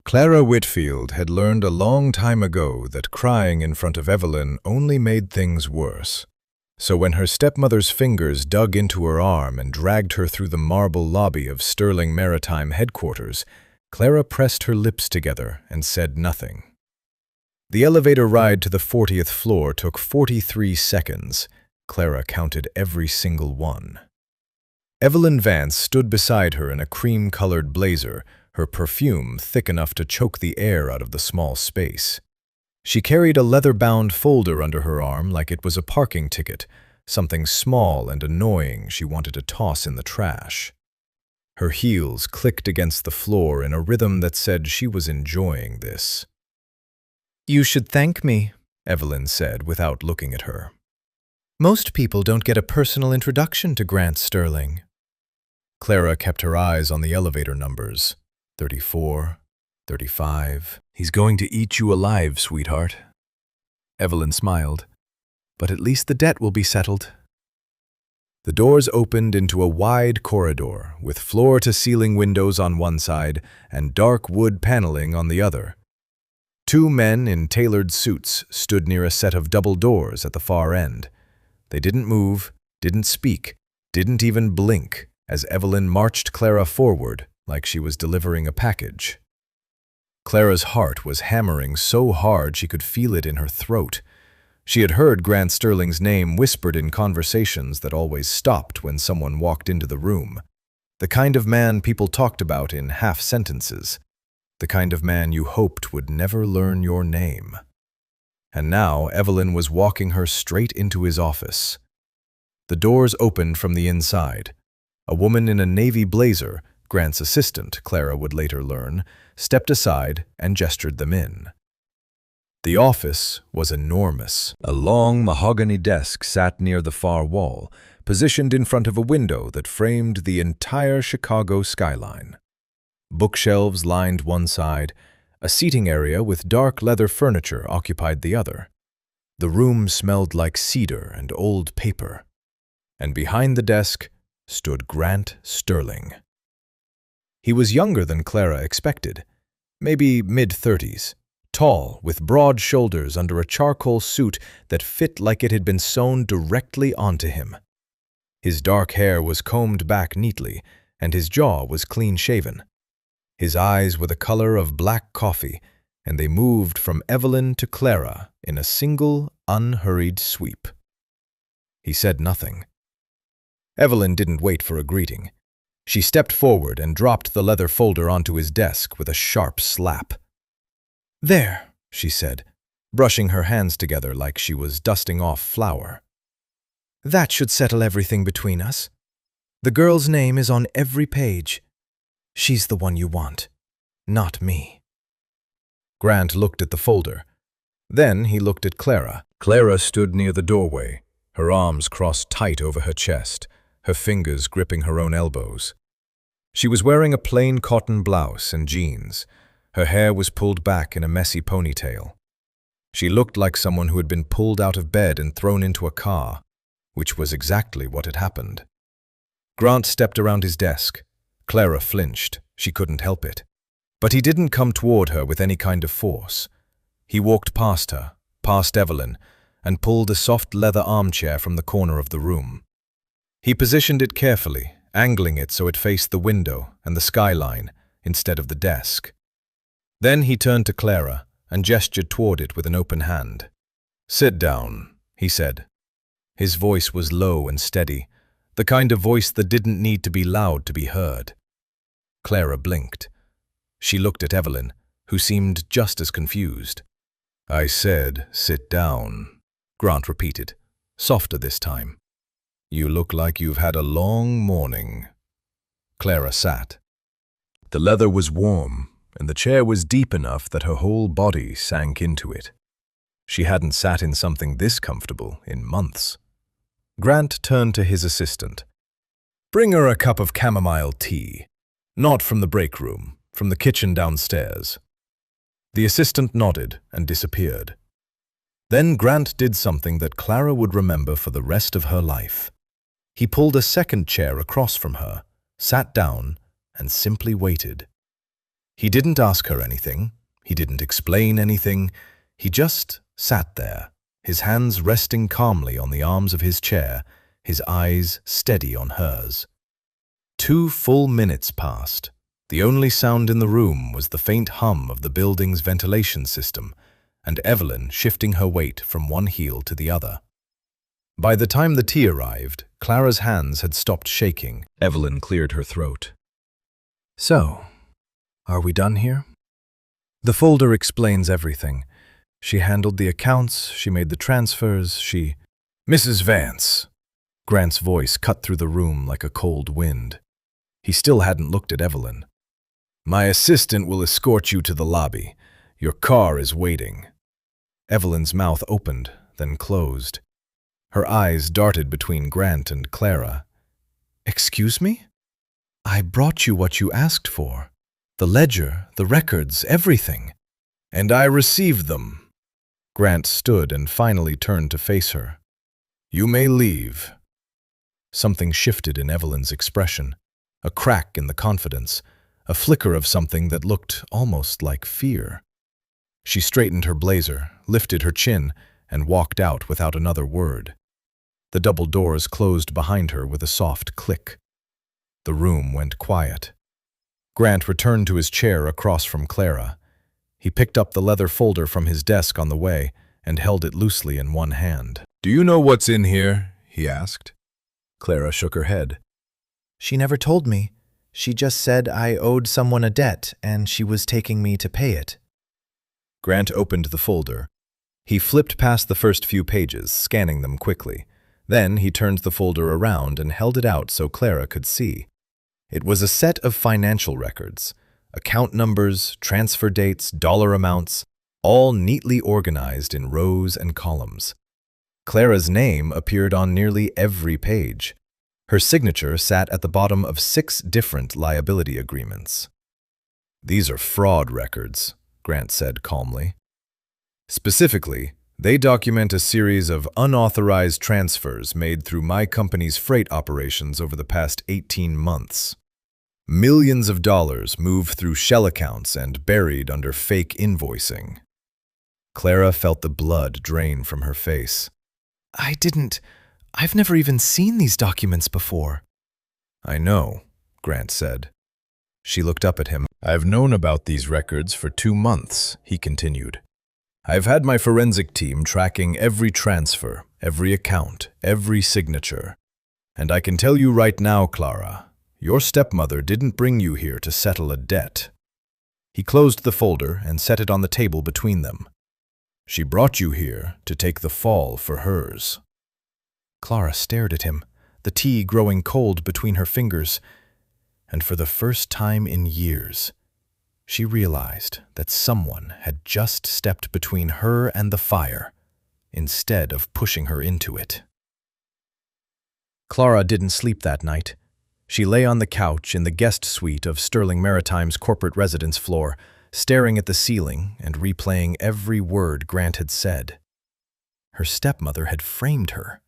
Clara Whitfield had learned a long time ago that crying in front of Evelyn only made things worse. So when her stepmother's fingers dug into her arm and dragged her through the marble lobby of Sterling Maritime headquarters, Clara pressed her lips together and said nothing. The elevator ride to the 40th floor took 43 seconds. Clara counted every single one. Evelyn Vance stood beside her in a cream-colored blazer, her perfume thick enough to choke the air out of the small space. She carried a leather-bound folder under her arm like it was a parking ticket, something small and annoying she wanted to toss in the trash. Her heels clicked against the floor in a rhythm that said she was enjoying this. "You should thank me," Evelyn said without looking at her. "Most people don't get a personal introduction to Grant Sterling." Clara kept her eyes on the elevator numbers. 34, 35. "He's going to eat you alive, sweetheart." Evelyn smiled. "But at least the debt will be settled." The doors opened into a wide corridor with floor-to-ceiling windows on one side and dark wood paneling on the other. Two men in tailored suits stood near a set of double doors at the far end. They didn't move, didn't speak, didn't even blink as Evelyn marched Clara forward like she was delivering a package. Clara's heart was hammering so hard she could feel it in her throat. She had heard Grant Sterling's name whispered in conversations that always stopped when someone walked into the room. The kind of man people talked about in half sentences. The kind of man you hoped would never learn your name. And now Evelyn was walking her straight into his office. The doors opened from the inside. A woman in a navy blazer, Grant's assistant, Clara would later learn, stepped aside and gestured them in. The office was enormous. A long mahogany desk sat near the far wall, positioned in front of a window that framed the entire Chicago skyline. Bookshelves lined one side. A seating area with dark leather furniture occupied the other. The room smelled like cedar and old paper. And behind the desk stood Grant Sterling. He was younger than Clara expected, maybe mid-30s, tall, with broad shoulders under a charcoal suit that fit like it had been sewn directly onto him. His dark hair was combed back neatly, and his jaw was clean-shaven. His eyes were the color of black coffee, and they moved from Evelyn to Clara in a single, unhurried sweep. He said nothing. Evelyn didn't wait for a greeting. She stepped forward and dropped the leather folder onto his desk with a sharp slap. "There," she said, brushing her hands together like she was dusting off flour. "That should settle everything between us. The girl's name is on every page. She's the one you want, not me." Grant looked at the folder. Then he looked at Clara. Clara stood near the doorway, her arms crossed tight over her chest, her fingers gripping her own elbows. She was wearing a plain cotton blouse and jeans. Her hair was pulled back in a messy ponytail. She looked like someone who had been pulled out of bed and thrown into a car, which was exactly what had happened. Grant stepped around his desk. Clara flinched. She couldn't help it. But he didn't come toward her with any kind of force. He walked past her, past Evelyn, and pulled a soft leather armchair from the corner of the room. He positioned it carefully, angling it so it faced the window and the skyline instead of the desk. Then he turned to Clara and gestured toward it with an open hand. "Sit down," he said. His voice was low and steady, the kind of voice that didn't need to be loud to be heard. Clara blinked. She looked at Evelyn, who seemed just as confused. "I said, sit down," Grant repeated, softer this time. "You look like you've had a long morning." Clara sat. The leather was warm, and the chair was deep enough that her whole body sank into it. She hadn't sat in something this comfortable in months. Grant turned to his assistant. "Bring her a cup of chamomile tea. Not from the break room, from the kitchen downstairs." The assistant nodded and disappeared. Then Grant did something that Clara would remember for the rest of her life. He pulled a second chair across from her, sat down, and simply waited. He didn't ask her anything. He didn't explain anything. He just sat there, his hands resting calmly on the arms of his chair, his eyes steady on hers. 2 full minutes passed. The only sound in the room was the faint hum of the building's ventilation system, and Evelyn shifting her weight from one heel to the other. By the time the tea arrived, Clara's hands had stopped shaking. Evelyn cleared her throat. "So, are we done here?" The folder explains everything. She handled the accounts, she made the transfers, "Mrs. Vance." Grant's voice cut through the room like a cold wind. He still hadn't looked at Evelyn. "My assistant will escort you to the lobby. Your car is waiting." Evelyn's mouth opened, then closed. Her eyes darted between Grant and Clara. "Excuse me? I brought you what you asked for. The ledger, the records, everything." "And I received them." Grant stood and finally turned to face her. "You may leave." Something shifted in Evelyn's expression. A crack in the confidence, a flicker of something that looked almost like fear. She straightened her blazer, lifted her chin, and walked out without another word. The double doors closed behind her with a soft click. The room went quiet. Grant returned to his chair across from Clara. He picked up the leather folder from his desk on the way and held it loosely in one hand. "Do you know what's in here?" he asked. Clara shook her head. "She never told me. She just said I owed someone a debt and she was taking me to pay it." Grant opened the folder. He flipped past the first few pages, scanning them quickly. Then he turned the folder around and held it out so Clara could see. It was a set of financial records, account numbers, transfer dates, dollar amounts, all neatly organized in rows and columns. Clara's name appeared on nearly every page. Her signature sat at the bottom of 6 different liability agreements. "These are fraud records," Grant said calmly. "Specifically, they document a series of unauthorized transfers made through my company's freight operations over the past 18 months. Millions of dollars moved through shell accounts and buried under fake invoicing." Clara felt the blood drain from her face. I've never even seen these documents before." "I know," Grant said. She looked up at him. "I've known about these records for 2 months," he continued. "I've had my forensic team tracking every transfer, every account, every signature. And I can tell you right now, Clara, your stepmother didn't bring you here to settle a debt." He closed the folder and set it on the table between them. "She brought you here to take the fall for hers." Clara stared at him, the tea growing cold between her fingers, and for the first time in years, she realized that someone had just stepped between her and the fire, instead of pushing her into it. Clara didn't sleep that night. She lay on the couch in the guest suite of Sterling Maritime's corporate residence floor, staring at the ceiling and replaying every word Grant had said. Her stepmother had framed her.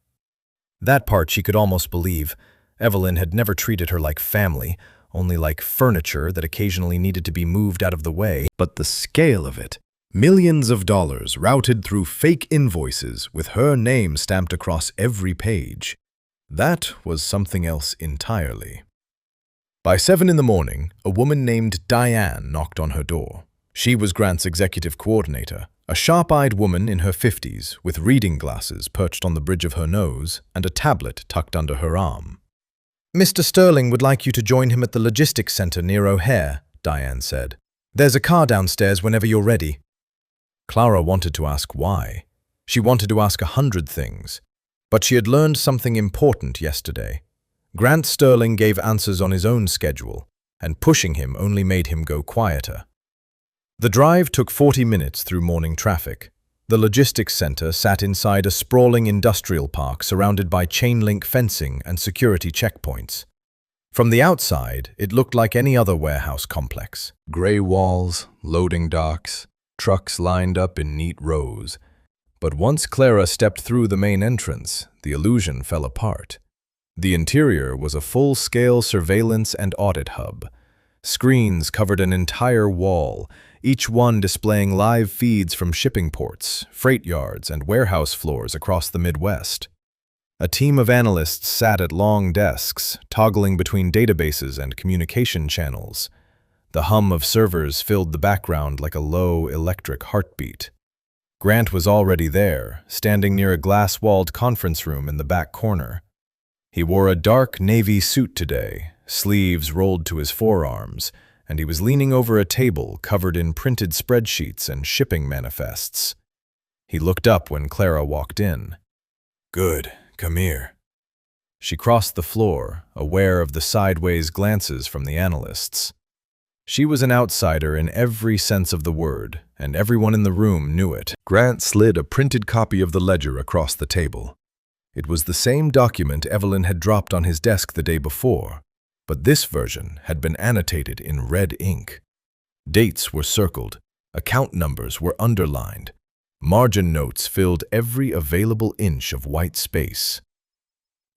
That part she could almost believe. Evelyn had never treated her like family, only like furniture that occasionally needed to be moved out of the way. But the scale of it, millions of dollars routed through fake invoices with her name stamped across every page, that was something else entirely. By 7 in the morning, a woman named Diane knocked on her door. She was Grant's executive coordinator, a sharp-eyed woman in her 50s with reading glasses perched on the bridge of her nose and a tablet tucked under her arm. "Mr. Sterling would like you to join him at the logistics center near O'Hare," Diane said. "There's a car downstairs whenever you're ready." Clara wanted to ask why. She wanted to ask 100 things. But she had learned something important yesterday. Grant Sterling gave answers on his own schedule, and pushing him only made him go quieter. The drive took 40 minutes through morning traffic. The logistics center sat inside a sprawling industrial park surrounded by chain-link fencing and security checkpoints. From the outside, it looked like any other warehouse complex. Gray walls, loading docks, trucks lined up in neat rows. But once Clara stepped through the main entrance, the illusion fell apart. The interior was a full-scale surveillance and audit hub. Screens covered an entire wall, each one displaying live feeds from shipping ports, freight yards, and warehouse floors across the Midwest. A team of analysts sat at long desks, toggling between databases and communication channels. The hum of servers filled the background like a low, electric heartbeat. Grant was already there, standing near a glass-walled conference room in the back corner. He wore a dark navy suit today, sleeves rolled to his forearms, and he was leaning over a table covered in printed spreadsheets and shipping manifests. He looked up when Clara walked in. "Good, come here." She crossed the floor, aware of the sideways glances from the analysts. She was an outsider in every sense of the word, and everyone in the room knew it. Grant slid a printed copy of the ledger across the table. It was the same document Evelyn had dropped on his desk the day before, but this version had been annotated in red ink. Dates were circled, account numbers were underlined, margin notes filled every available inch of white space.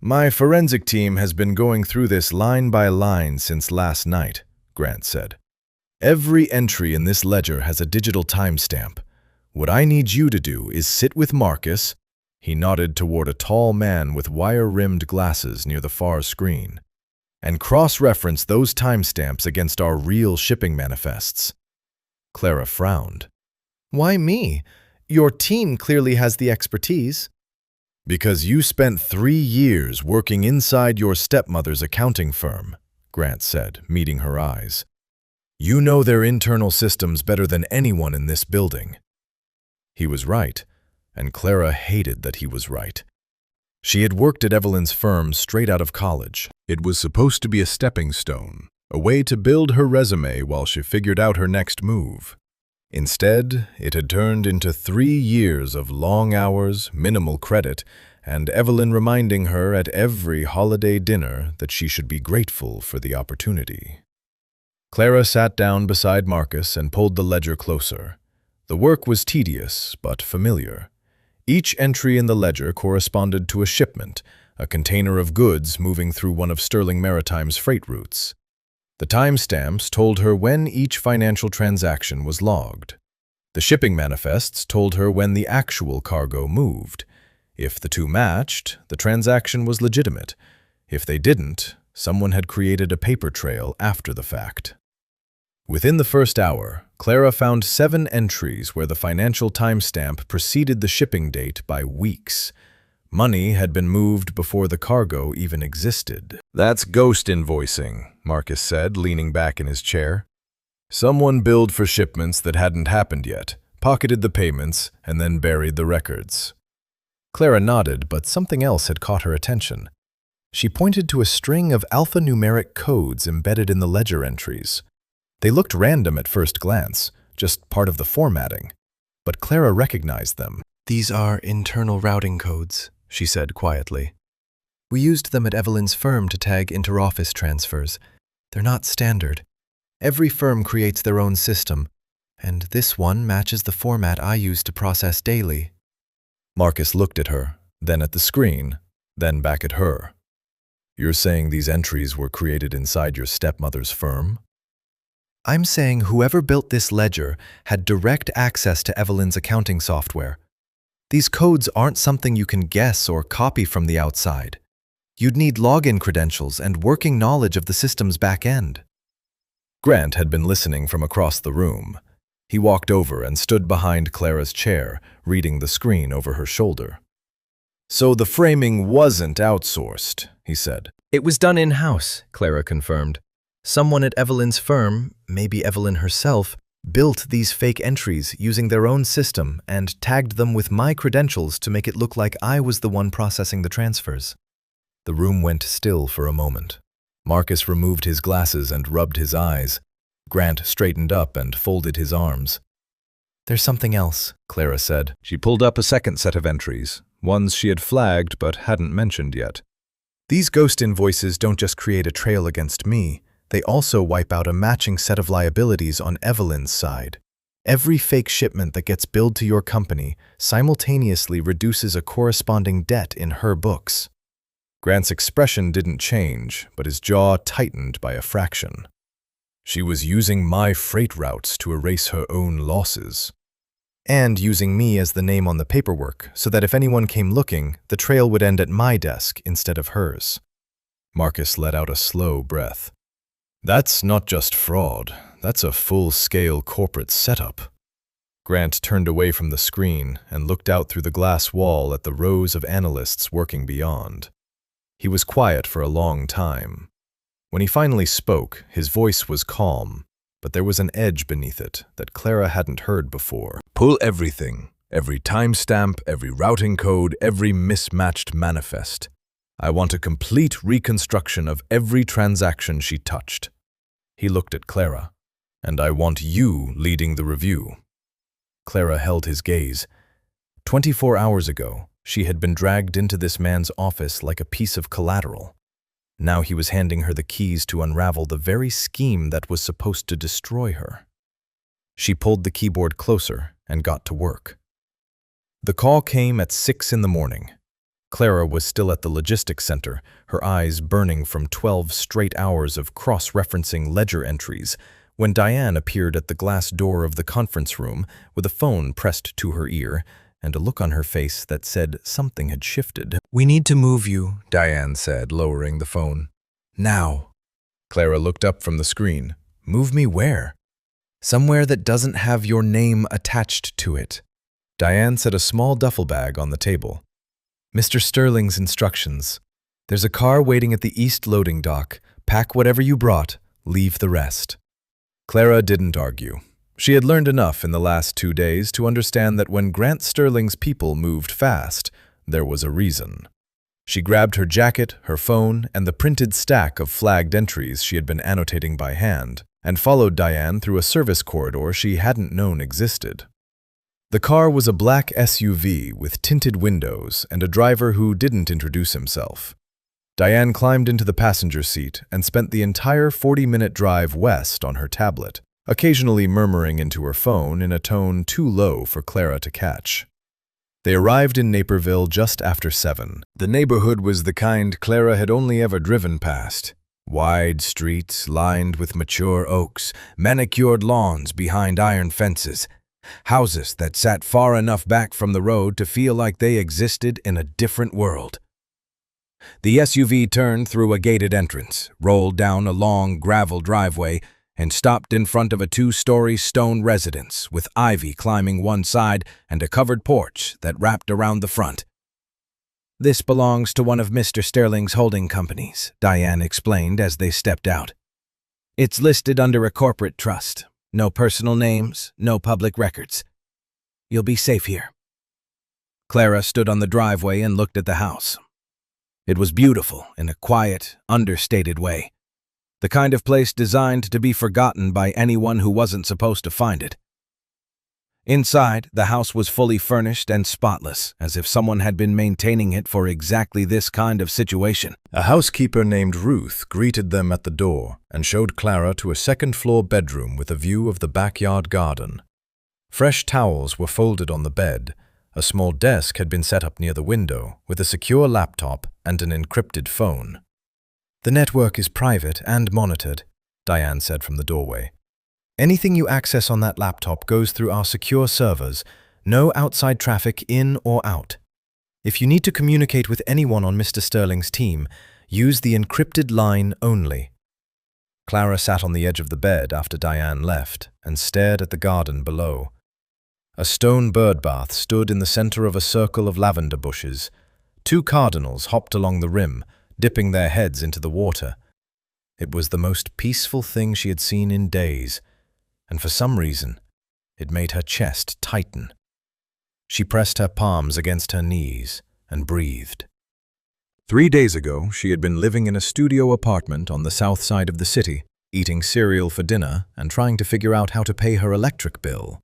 "My forensic team has been going through this line by line since last night," Grant said. "Every entry in this ledger has a digital timestamp. What I need you to do is sit with Marcus," he nodded toward a tall man with wire-rimmed glasses near the far screen, "and cross-reference those timestamps against our real shipping manifests." Clara frowned. "Why me? Your team clearly has the expertise." "Because you spent 3 years working inside your stepmother's accounting firm," Grant said, meeting her eyes. "You know their internal systems better than anyone in this building." He was right, and Clara hated that he was right. She had worked at Evelyn's firm straight out of college. It was supposed to be a stepping stone, a way to build her resume while she figured out her next move. Instead, it had turned into 3 years of long hours, minimal credit, and Evelyn reminding her at every holiday dinner that she should be grateful for the opportunity. Clara sat down beside Marcus and pulled the ledger closer. The work was tedious, but familiar. Each entry in the ledger corresponded to a shipment, a container of goods moving through one of Sterling Maritime's freight routes. The timestamps told her when each financial transaction was logged. The shipping manifests told her when the actual cargo moved. If the two matched, the transaction was legitimate. If they didn't, someone had created a paper trail after the fact. Within the first hour, Clara found 7 entries where the financial timestamp preceded the shipping date by weeks. Money had been moved before the cargo even existed. "That's ghost invoicing," Marcus said, leaning back in his chair. "Someone billed for shipments that hadn't happened yet, pocketed the payments, and then buried the records." Clara nodded, but something else had caught her attention. She pointed to a string of alphanumeric codes embedded in the ledger entries. They looked random at first glance, just part of the formatting. But Clara recognized them. "These are internal routing codes," she said quietly. "We used them at Evelyn's firm to tag inter-office transfers. They're not standard. Every firm creates their own system, and this one matches the format I use to process daily." Marcus looked at her, then at the screen, then back at her. "You're saying these entries were created inside your stepmother's firm?" "I'm saying whoever built this ledger had direct access to Evelyn's accounting software. These codes aren't something you can guess or copy from the outside. You'd need login credentials and working knowledge of the system's back end." Grant had been listening from across the room. He walked over and stood behind Clara's chair, reading the screen over her shoulder. "So the framing wasn't outsourced," he said. "It was done in-house," Clara confirmed. "Someone at Evelyn's firm, maybe Evelyn herself, built these fake entries using their own system and tagged them with my credentials to make it look like I was the one processing the transfers." The room went still for a moment. Marcus removed his glasses and rubbed his eyes. Grant straightened up and folded his arms. "There's something else," Clara said. She pulled up a second set of entries, ones she had flagged but hadn't mentioned yet. "These ghost invoices don't just create a trail against me. They also wipe out a matching set of liabilities on Evelyn's side. Every fake shipment that gets billed to your company simultaneously reduces a corresponding debt in her books." Grant's expression didn't change, but his jaw tightened by a fraction. She was using my freight routes to erase her own losses. And using me as the name on the paperwork so that if anyone came looking, the trail would end at my desk instead of hers. Marcus let out a slow breath. That's not just fraud, that's a full-scale corporate setup. Grant turned away from the screen and looked out through the glass wall at the rows of analysts working beyond. He was quiet for a long time. When he finally spoke, his voice was calm, but there was an edge beneath it that Clara hadn't heard before. Pull everything, every timestamp, every routing code, every mismatched manifest. I want a complete reconstruction of every transaction she touched. He looked at Clara. And I want you leading the review. Clara held his gaze. 24 hours ago, she had been dragged into this man's office like a piece of collateral. Now he was handing her the keys to unravel the very scheme that was supposed to destroy her. She pulled the keyboard closer and got to work. The call came at 6 in the morning. Clara was still at the logistics center, her eyes burning from 12 straight hours of cross-referencing ledger entries, when Diane appeared at the glass door of the conference room with a phone pressed to her ear and a look on her face that said something had shifted. "We need to move you," Diane said, lowering the phone. "Now." Clara looked up from the screen. "Move me where?" "Somewhere that doesn't have your name attached to it." Diane set a small duffel bag on the table. "Mr. Sterling's instructions. There's a car waiting at the east loading dock. Pack whatever you brought, leave the rest." Clara didn't argue. She had learned enough in the last 2 days to understand that when Grant Sterling's people moved fast, there was a reason. She grabbed her jacket, her phone, and the printed stack of flagged entries she had been annotating by hand, and followed Diane through a service corridor she hadn't known existed. The car was a black SUV with tinted windows and a driver who didn't introduce himself. Diane climbed into the passenger seat and spent the entire 40-minute drive west on her tablet, occasionally murmuring into her phone in a tone too low for Clara to catch. They arrived in Naperville just after 7. The neighborhood was the kind Clara had only ever driven past. Wide streets lined with mature oaks, manicured lawns behind iron fences, houses that sat far enough back from the road to feel like they existed in a different world. The SUV turned through a gated entrance, rolled down a long gravel driveway, and stopped in front of a 2-story stone residence with ivy climbing one side and a covered porch that wrapped around the front. "This belongs to one of Mr. Sterling's holding companies," Diane explained as they stepped out. "It's listed under a corporate trust. No personal names, no public records. You'll be safe here." Clara stood on the driveway and looked at the house. It was beautiful in a quiet, understated way. The kind of place designed to be forgotten by anyone who wasn't supposed to find it. Inside, the house was fully furnished and spotless, as if someone had been maintaining it for exactly this kind of situation. A housekeeper named Ruth greeted them at the door and showed Clara to a second-floor bedroom with a view of the backyard garden. Fresh towels were folded on the bed. A small desk had been set up near the window with a secure laptop and an encrypted phone. "The network is private and monitored," Diane said from the doorway. "Anything you access on that laptop goes through our secure servers, no outside traffic in or out. If you need to communicate with anyone on Mr. Sterling's team, use the encrypted line only." Clara sat on the edge of the bed after Diane left and stared at the garden below. A stone birdbath stood in the center of a circle of lavender bushes. 2 cardinals hopped along the rim, dipping their heads into the water. It was the most peaceful thing she had seen in days, and for some reason, it made her chest tighten. She pressed her palms against her knees and breathed. 3 days ago, she had been living in a studio apartment on the south side of the city, eating cereal for dinner and trying to figure out how to pay her electric bill.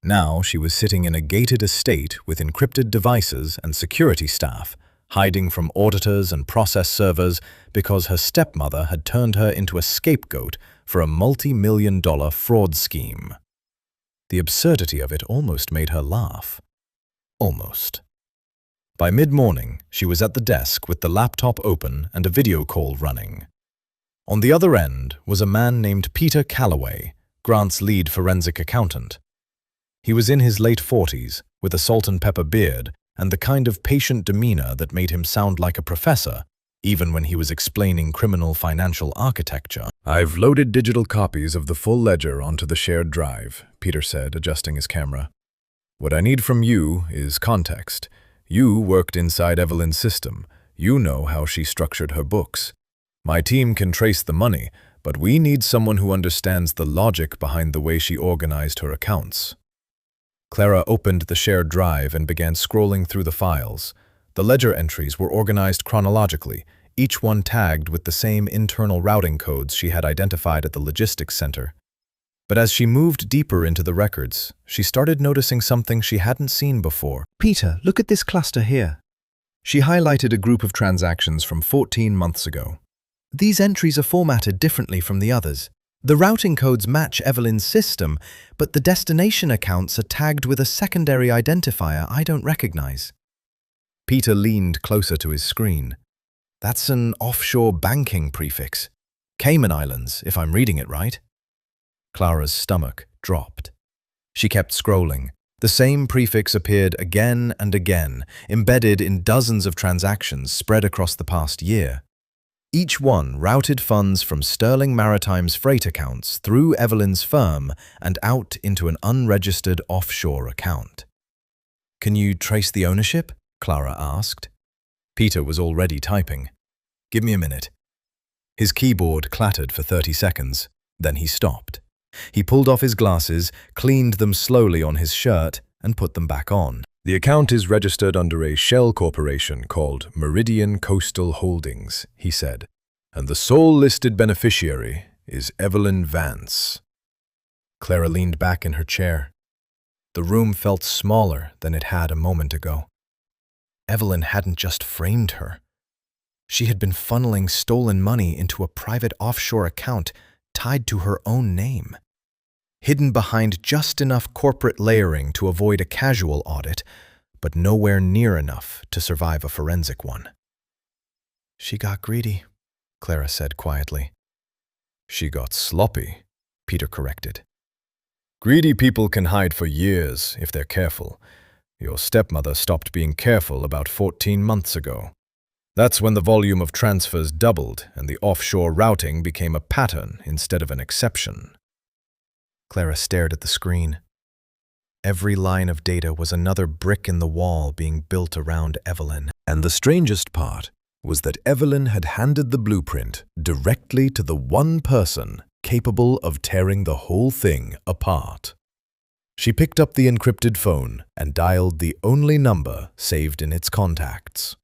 Now she was sitting in a gated estate with encrypted devices and security staff, hiding from auditors and process servers because her stepmother had turned her into a scapegoat for a multi-million-dollar fraud scheme. The absurdity of it almost made her laugh. Almost. By mid-morning, she was at the desk with the laptop open and a video call running. On the other end was a man named Peter Calloway, Grant's lead forensic accountant. He was in his late 40s, with a salt-and-pepper beard and the kind of patient demeanor that made him sound like a professor, even when he was explaining criminal financial architecture. "I've loaded digital copies of the full ledger onto the shared drive," Peter said, adjusting his camera. "What I need from you is context. You worked inside Evelyn's system. You know how she structured her books. My team can trace the money, but we need someone who understands the logic behind the way she organized her accounts." Clara opened the shared drive and began scrolling through the files. The ledger entries were organized chronologically, each one tagged with the same internal routing codes she had identified at the logistics center. But as she moved deeper into the records, she started noticing something she hadn't seen before. "Peter, look at this cluster here." She highlighted a group of transactions from 14 months ago. "These entries are formatted differently from the others. The routing codes match Evelyn's system, but the destination accounts are tagged with a secondary identifier I don't recognize." Peter leaned closer to his screen. "That's an offshore banking prefix. Cayman Islands, if I'm reading it right." Clara's stomach dropped. She kept scrolling. The same prefix appeared again and again, embedded in dozens of transactions spread across the past year. Each one routed funds from Sterling Maritime's freight accounts through Evelyn's firm and out into an unregistered offshore account. "Can you trace the ownership?" Clara asked. Peter was already typing. "Give me a minute." His keyboard clattered for 30 seconds, then he stopped. He pulled off his glasses, cleaned them slowly on his shirt, and put them back on. "The account is registered under a shell corporation called Meridian Coastal Holdings," he said, "and the sole listed beneficiary is Evelyn Vance." Clara leaned back in her chair. The room felt smaller than it had a moment ago. Evelyn hadn't just framed her. She had been funneling stolen money into a private offshore account tied to her own name. Hidden behind just enough corporate layering to avoid a casual audit, but nowhere near enough to survive a forensic one. "She got greedy," Clara said quietly. "She got sloppy," Peter corrected. "Greedy people can hide for years if they're careful. Your stepmother stopped being careful about 14 months ago. That's when the volume of transfers doubled and the offshore routing became a pattern instead of an exception." Clara stared at the screen. Every line of data was another brick in the wall being built around Evelyn. And the strangest part was that Evelyn had handed the blueprint directly to the one person capable of tearing the whole thing apart. She picked up the encrypted phone and dialed the only number saved in its contacts.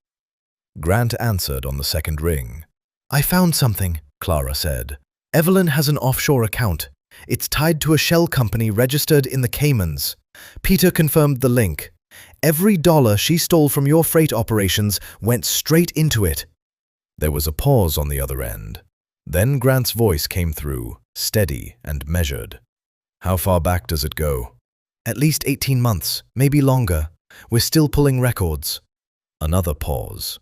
Grant answered on the second ring. "I found something," Clara said. "Evelyn has an offshore account. It's tied to a shell company registered in the Caymans. Peter confirmed the link. Every dollar she stole from your freight operations went straight into it." There was a pause on the other end. Then Grant's voice came through, steady and measured. "How far back does it go?" "At least 18 months, maybe longer. We're still pulling records." Another pause.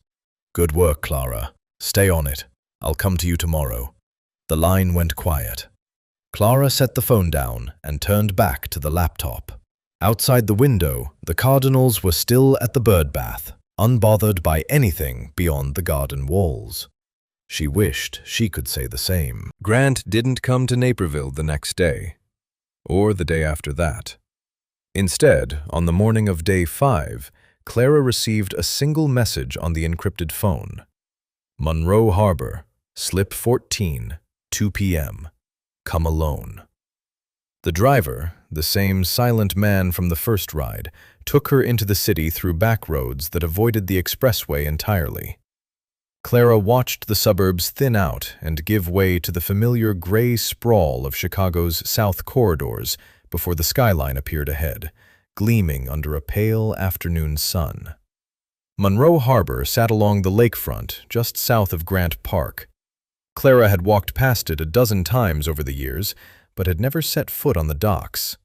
"Good work, Clara. Stay on it. I'll come to you tomorrow." The line went quiet. Clara set the phone down and turned back to the laptop. Outside the window, the cardinals were still at the birdbath, unbothered by anything beyond the garden walls. She wished she could say the same. Grant didn't come to Naperville the next day, or the day after that. Instead, on the morning of day 5, Clara received a single message on the encrypted phone. "Monroe Harbor, slip 14, 2 p.m. Come alone." The driver, the same silent man from the first ride, took her into the city through back roads that avoided the expressway entirely. Clara watched the suburbs thin out and give way to the familiar gray sprawl of Chicago's south corridors before the skyline appeared ahead, gleaming under a pale afternoon sun. Monroe Harbor sat along the lakefront just south of Grant Park. Clara had walked past it a dozen times over the years, but had never set foot on the docks.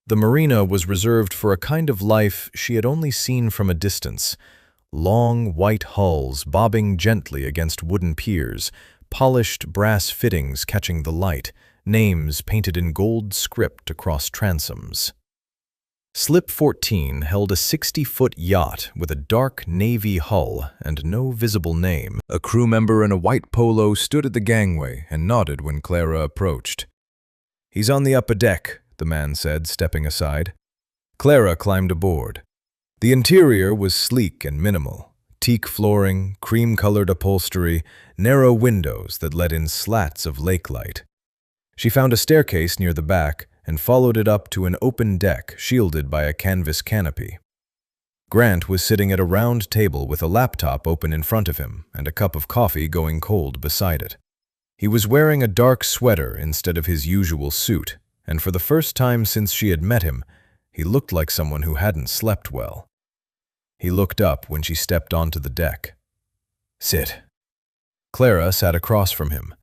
The marina was reserved for a kind of life she had only seen from a distance: long white hulls bobbing gently against wooden piers, polished brass fittings catching the light, names painted in gold script across transoms. Slip 14 held a 60-foot yacht with a dark navy hull and no visible name. A crew member in a white polo stood at the gangway and nodded when Clara approached. "He's on the upper deck," the man said, stepping aside. Clara climbed aboard. The interior was sleek and minimal. Teak flooring, cream-colored upholstery, narrow windows that let in slats of lake light. She found a staircase near the back and followed it up to an open deck shielded by a canvas canopy. Grant was sitting at a round table with a laptop open in front of him and a cup of coffee going cold beside it. He was wearing a dark sweater instead of his usual suit, and for the first time since she had met him, he looked like someone who hadn't slept well. He looked up when she stepped onto the deck. "Sit." Clara sat across from him.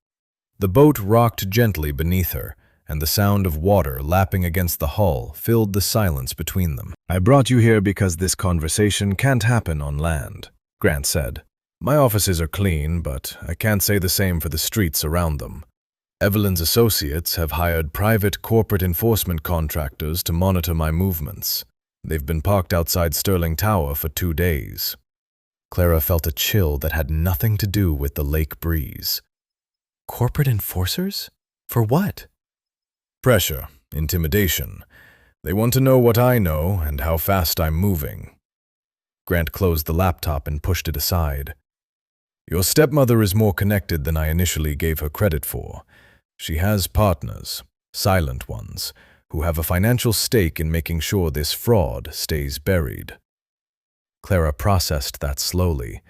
The boat rocked gently beneath her, and the sound of water lapping against the hull filled the silence between them. "I brought you here because this conversation can't happen on land," Grant said. "My offices are clean, but I can't say the same for the streets around them. Evelyn's associates have hired private corporate enforcement contractors to monitor my movements. They've been parked outside Sterling Tower for 2 days. Clara felt a chill that had nothing to do with the lake breeze. "Corporate enforcers? For what?" "Pressure, intimidation. They want to know what I know and how fast I'm moving." Grant closed the laptop and pushed it aside. "Your stepmother is more connected than I initially gave her credit for. She has partners, silent ones, who have a financial stake in making sure this fraud stays buried." Clara processed that slowly.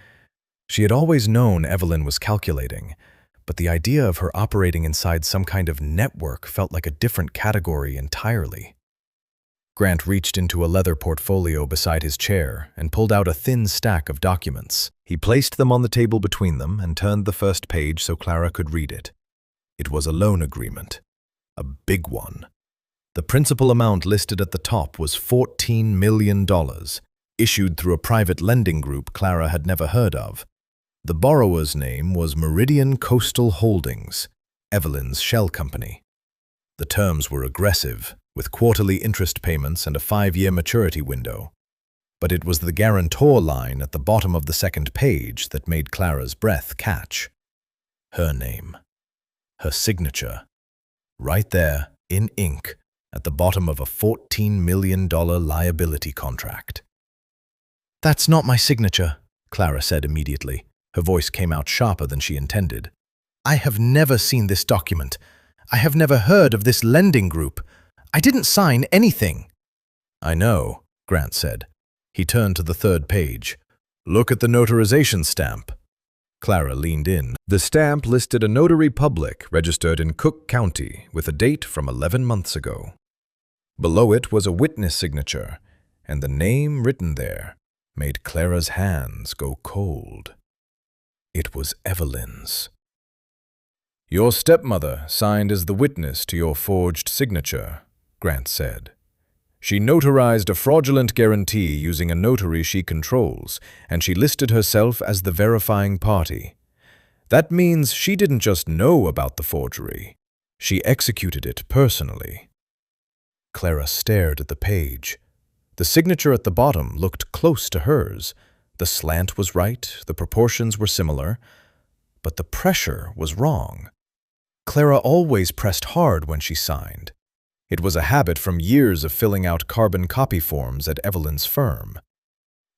She had always known Evelyn was calculating, but the idea of her operating inside some kind of network felt like a different category entirely. Grant reached into a leather portfolio beside his chair and pulled out a thin stack of documents. He placed them on the table between them and turned the first page so Clara could read it. It was a loan agreement, a big one. The principal amount listed at the top was $14 million, issued through a private lending group Clara had never heard of. The borrower's name was Meridian Coastal Holdings, Evelyn's shell company. The terms were aggressive, with quarterly interest payments and a 5-year maturity window. But it was the guarantor line at the bottom of the second page that made Clara's breath catch. Her name. Her signature. Right there, in ink, at the bottom of a $14 million liability contract. "That's not my signature," Clara said immediately. Her voice came out sharper than she intended. "I have never seen this document. I have never heard of this lending group. I didn't sign anything." "I know," Grant said. He turned to the third page. "Look at the notarization stamp." Clara leaned in. The stamp listed a notary public registered in Cook County with a date from 11 months ago. Below it was a witness signature, and the name written there made Clara's hands go cold. It was Evelyn's. "Your stepmother signed as the witness to your forged signature," Grant said. "She notarized a fraudulent guarantee using a notary she controls, and she listed herself as the verifying party. That means she didn't just know about the forgery. She executed it personally." Clara stared at the page. The signature at the bottom looked close to hers. The slant was right, the proportions were similar, but the pressure was wrong. Clara always pressed hard when she signed. It was a habit from years of filling out carbon copy forms at Evelyn's firm.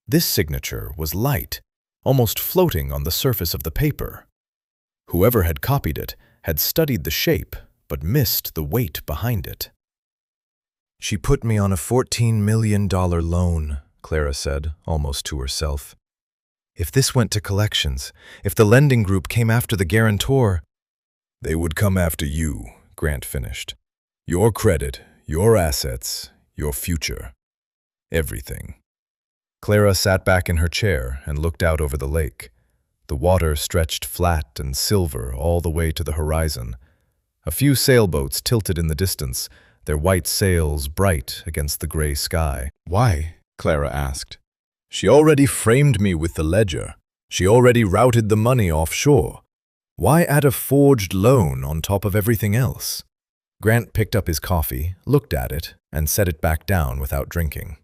This signature was light, almost floating on the surface of the paper. Whoever had copied it had studied the shape, but missed the weight behind it. "She put me on a $14 million loan," Clara said, almost to herself. "If this went to collections, if the lending group came after the guarantor—" "They would come after you," Grant finished. "Your credit, your assets, your future. Everything." Clara sat back in her chair and looked out over the lake. The water stretched flat and silver all the way to the horizon. A few sailboats tilted in the distance, their white sails bright against the gray sky. "Why?" Clara asked. "She already framed me with the ledger. She already routed the money offshore. Why add a forged loan on top of everything else? Grant picked up his coffee, looked at it, and set it back down without drinking.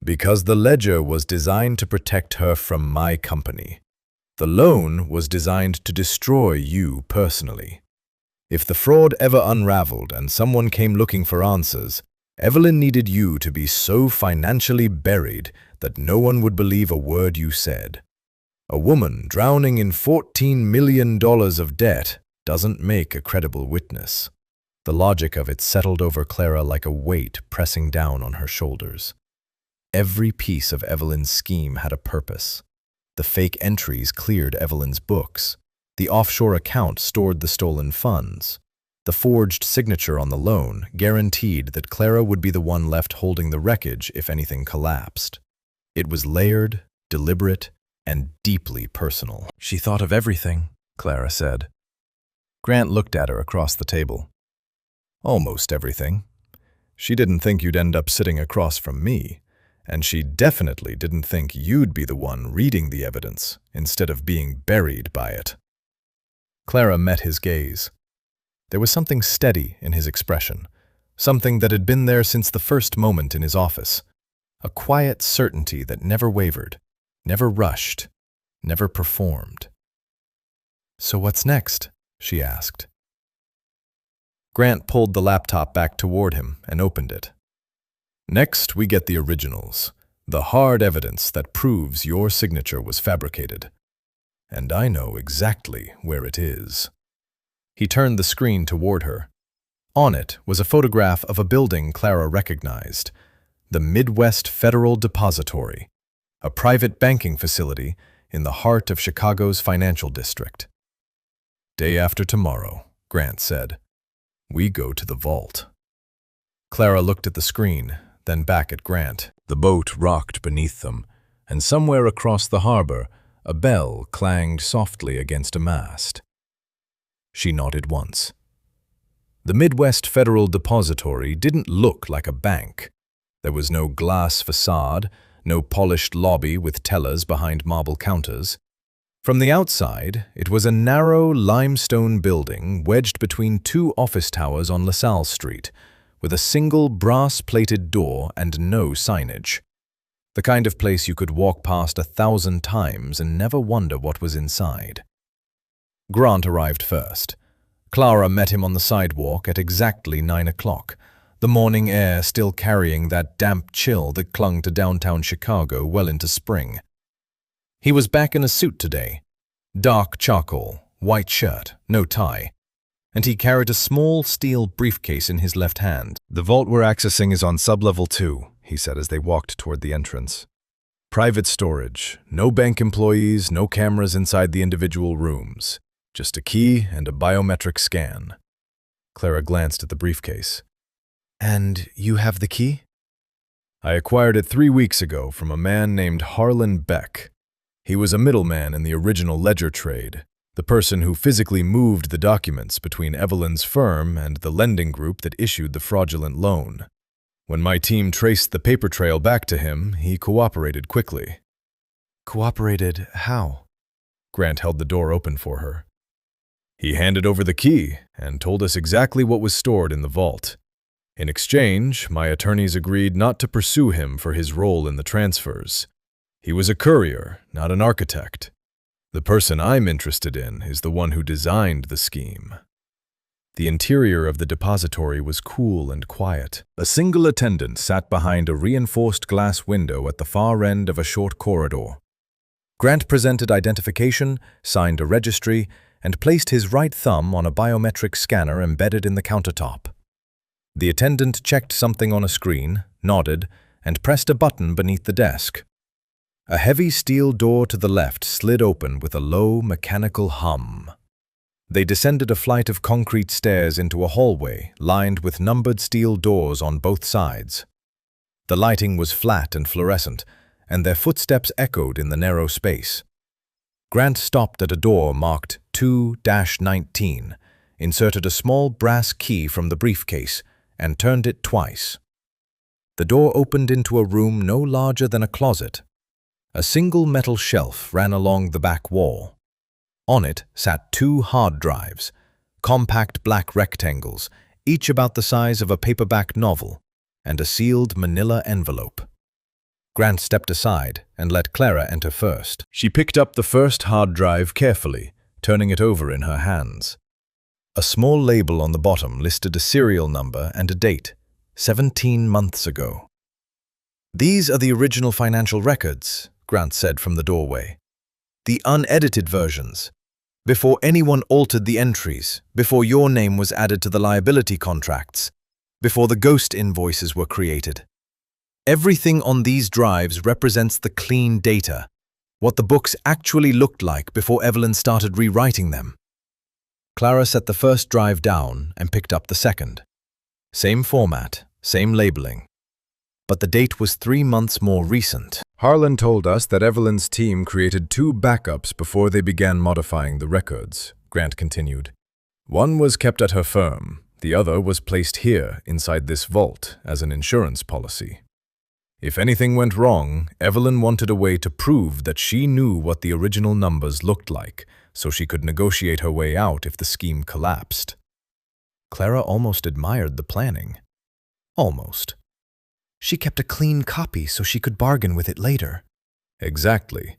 Because the ledger was designed to protect her from my company. The loan was designed to destroy you personally. If the fraud ever unraveled and someone came looking for answers, Evelyn needed you to be so financially buried that no one would believe a word you said. A woman drowning in $14 million of debt doesn't make a credible witness. The logic of it settled over Clara like a weight pressing down on her shoulders. Every piece of Evelyn's scheme had a purpose. The fake entries cleared Evelyn's books. The offshore account stored the stolen funds. The forged signature on the loan guaranteed that Clara would be the one left holding the wreckage if anything collapsed. It was layered, deliberate, and deeply personal. She thought of everything, Clara said. Grant looked at her across the table. Almost everything. She didn't think you'd end up sitting across from me, and she definitely didn't think you'd be the one reading the evidence instead of being buried by it. Clara met his gaze. There was something steady in his expression, something that had been there since the first moment in his office, a quiet certainty that never wavered, never rushed, never performed. "So what's next?" she asked. Grant pulled the laptop back toward him and opened it. "Next, we get the originals, the hard evidence that proves your signature was fabricated. And I know exactly where it is." He turned the screen toward her. On it was a photograph of a building Clara recognized, the Midwest Federal Depository, a private banking facility in the heart of Chicago's financial district. "Day after tomorrow," Grant said, "we go to the vault." Clara looked at the screen, then back at Grant. The boat rocked beneath them, and somewhere across the harbor, a bell clanged softly against a mast. She nodded once. The Midwest Federal Depository didn't look like a bank. There was no glass facade, no polished lobby with tellers behind marble counters. From the outside, it was a narrow limestone building wedged between two office towers on LaSalle Street, with a single brass-plated door and no signage. The kind of place you could walk past 1,000 times and never wonder what was inside. Grant arrived first. Clara met him on the sidewalk at exactly 9 o'clock, the morning air still carrying that damp chill that clung to downtown Chicago well into spring. He was back in a suit today, dark charcoal, white shirt, no tie, and he carried a small steel briefcase in his left hand. "The vault we're accessing is on sublevel 2, he said as they walked toward the entrance. "Private storage, no bank employees, no cameras inside the individual rooms, just a key and a biometric scan." Clara glanced at the briefcase. "And you have the key?" "I acquired it 3 weeks ago from a man named Harlan Beck. He was a middleman in the original ledger trade, the person who physically moved the documents between Evelyn's firm and the lending group that issued the fraudulent loan. When my team traced the paper trail back to him, he cooperated quickly." "Cooperated how?" Grant held the door open for her. "He handed over the key and told us exactly what was stored in the vault. In exchange, my attorneys agreed not to pursue him for his role in the transfers. He was a courier, not an architect. The person I'm interested in is the one who designed the scheme." The interior of the depository was cool and quiet. A single attendant sat behind a reinforced glass window at the far end of a short corridor. Grant presented identification, signed a registry, and placed his right thumb on a biometric scanner embedded in the countertop. The attendant checked something on a screen, nodded, and pressed a button beneath the desk. A heavy steel door to the left slid open with a low, mechanical hum. They descended a flight of concrete stairs into a hallway lined with numbered steel doors on both sides. The lighting was flat and fluorescent, and their footsteps echoed in the narrow space. Grant stopped at a door marked 2-19, inserted a small brass key from the briefcase, and turned it twice. The door opened into a room no larger than a closet. A single metal shelf ran along the back wall. On it sat 2 hard drives, compact black rectangles, each about the size of a paperback novel, and a sealed manila envelope. Grant stepped aside and let Clara enter first. She picked up the first hard drive carefully, turning it over in her hands. A small label on the bottom listed a serial number and a date, 17 months ago. "These are the original financial records," Grant said from the doorway. "The unedited versions. Before anyone altered the entries, before your name was added to the liability contracts, before the ghost invoices were created. Everything on these drives represents the clean data, what the books actually looked like before Evelyn started rewriting them." Clara set the first drive down and picked up the second. Same format, same labeling. But the date was 3 months more recent. Harlan told us that Evelyn's team created 2 backups before they began modifying the records, Grant continued. One was kept at her firm, the other was placed here inside this vault as an insurance policy. If anything went wrong, Evelyn wanted a way to prove that she knew what the original numbers looked like, so she could negotiate her way out if the scheme collapsed. Clara almost admired the planning. Almost. She kept a clean copy so she could bargain with it later. Exactly,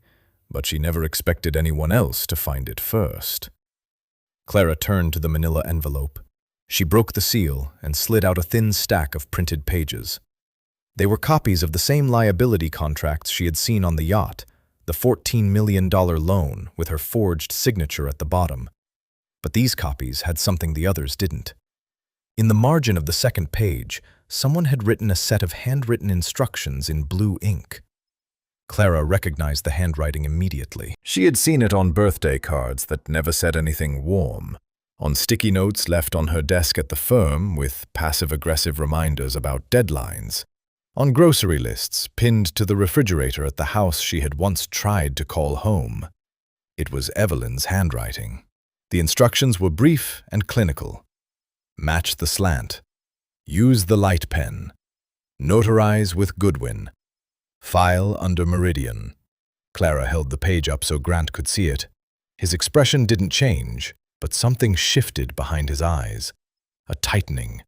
but she never expected anyone else to find it first. Clara turned to the manila envelope. She broke the seal and slid out a thin stack of printed pages. They were copies of the same liability contracts she had seen on the yacht, the $14 million loan with her forged signature at the bottom. But these copies had something the others didn't. In the margin of the second page, someone had written a set of handwritten instructions in blue ink. Clara recognized the handwriting immediately. She had seen it on birthday cards that never said anything warm, on sticky notes left on her desk at the firm with passive-aggressive reminders about deadlines, on grocery lists pinned to the refrigerator at the house she had once tried to call home. It was Evelyn's handwriting. The instructions were brief and clinical. Match the slant. Use the light pen. Notarize with Goodwin. File under Meridian. Clara held the page up so Grant could see it. His expression didn't change, but something shifted behind his eyes. A tightening.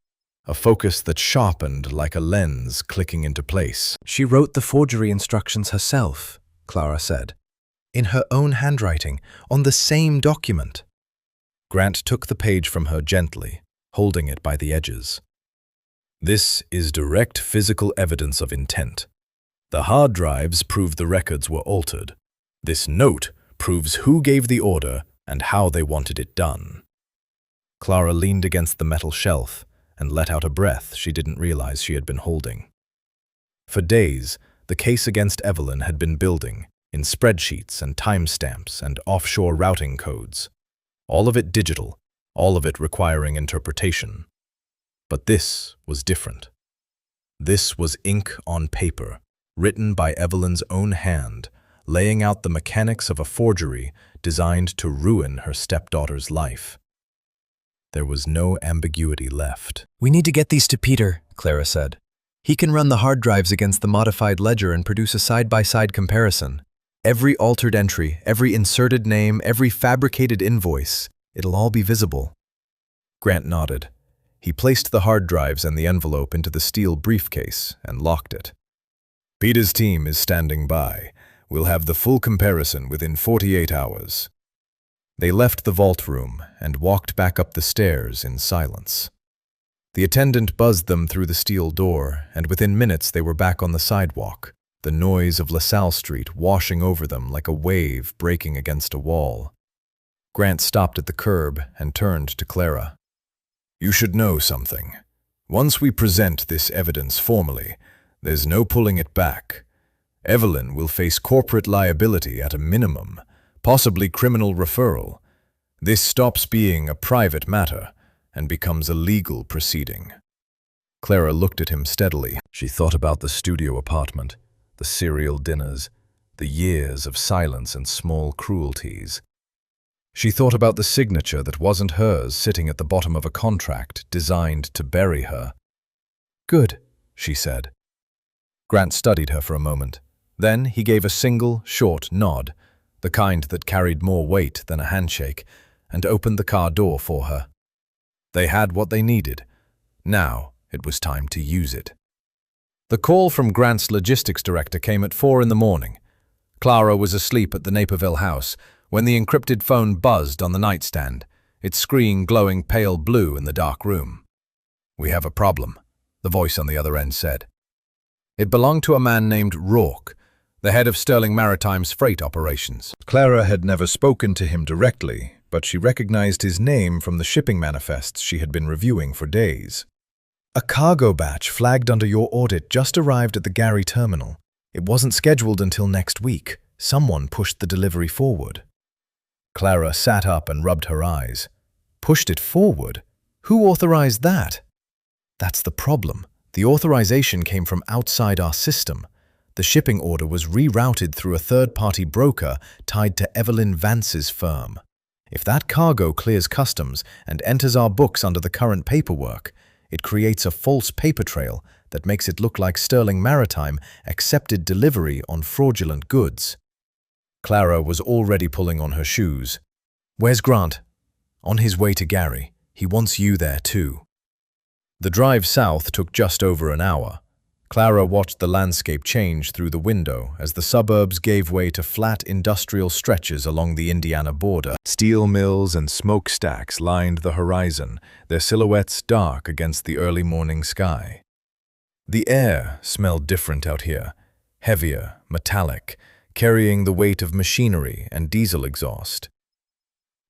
A focus that sharpened like a lens clicking into place. "She wrote the forgery instructions herself," Clara said. "In her own handwriting, on the same document." Grant took the page from her gently, holding it by the edges. "This is direct physical evidence of intent. The hard drives prove the records were altered. This note proves who gave the order and how they wanted it done." Clara leaned against the metal shelf and let out a breath she didn't realize she had been holding. For days, the case against Evelyn had been building, in spreadsheets and timestamps and offshore routing codes. All of it digital, all of it requiring interpretation. But this was different. This was ink on paper, written by Evelyn's own hand, laying out the mechanics of a forgery designed to ruin her stepdaughter's life. There was no ambiguity left. "We need to get these to Peter," Clara said. "He can run the hard drives against the modified ledger and produce a side-by-side comparison. Every altered entry, every inserted name, every fabricated invoice, it'll all be visible." Grant nodded. He placed the hard drives and the envelope into the steel briefcase and locked it. "Peter's team is standing by. We'll have the full comparison within 48 hours. They left the vault room and walked back up the stairs in silence. The attendant buzzed them through the steel door, and within minutes they were back on the sidewalk, the noise of LaSalle Street washing over them like a wave breaking against a wall. Grant stopped at the curb and turned to Clara. "You should know something. Once we present this evidence formally, there's no pulling it back. Evelyn will face corporate liability at a minimum, possibly criminal referral. This stops being a private matter and becomes a legal proceeding." Clara looked at him steadily. She thought about the studio apartment, the serial dinners, the years of silence and small cruelties. She thought about the signature that wasn't hers sitting at the bottom of a contract designed to bury her. "Good," she said. Grant studied her for a moment. Then he gave a single, short nod. the kind that carried more weight than a handshake, and opened the car door for her. They had what they needed. Now it was time to use it. The call from Grant's logistics director came at 4 in the morning. Clara was asleep at the Naperville house when the encrypted phone buzzed on the nightstand, its screen glowing pale blue in the dark room. "We have a problem," the voice on the other end said. It belonged to a man named Rourke, the head of Sterling Maritime's freight operations. Clara had never spoken to him directly, but she recognized his name from the shipping manifests she had been reviewing for days. A cargo batch flagged under your audit just arrived at the Gary terminal. It wasn't scheduled until next week. Someone pushed the delivery forward. Clara sat up and rubbed her eyes. Pushed it forward? Who authorized that? That's the problem. The authorization came from outside our system. The shipping order was rerouted through a third-party broker tied to Evelyn Vance's firm. If that cargo clears customs and enters our books under the current paperwork, it creates a false paper trail that makes it look like Sterling Maritime accepted delivery on fraudulent goods. Clara was already pulling on her shoes. "Where's Grant?" "On his way to Gary. He wants you there too." The drive south took just over an hour. Clara watched the landscape change through the window as the suburbs gave way to flat industrial stretches along the Indiana border. Steel mills and smokestacks lined the horizon, their silhouettes dark against the early morning sky. The air smelled different out here, heavier, metallic, carrying the weight of machinery and diesel exhaust.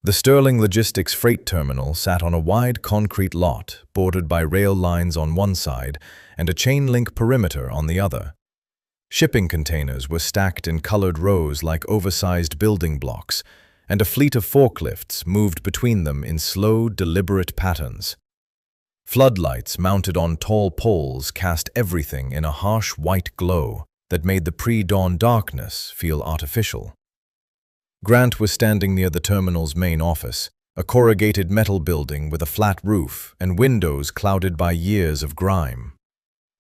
The Sterling Logistics freight terminal sat on a wide concrete lot bordered by rail lines on one side and a chain-link perimeter on the other. Shipping containers were stacked in colored rows like oversized building blocks, and a fleet of forklifts moved between them in slow, deliberate patterns. Floodlights mounted on tall poles cast everything in a harsh white glow that made the pre-dawn darkness feel artificial. Grant was standing near the terminal's main office, a corrugated metal building with a flat roof and windows clouded by years of grime.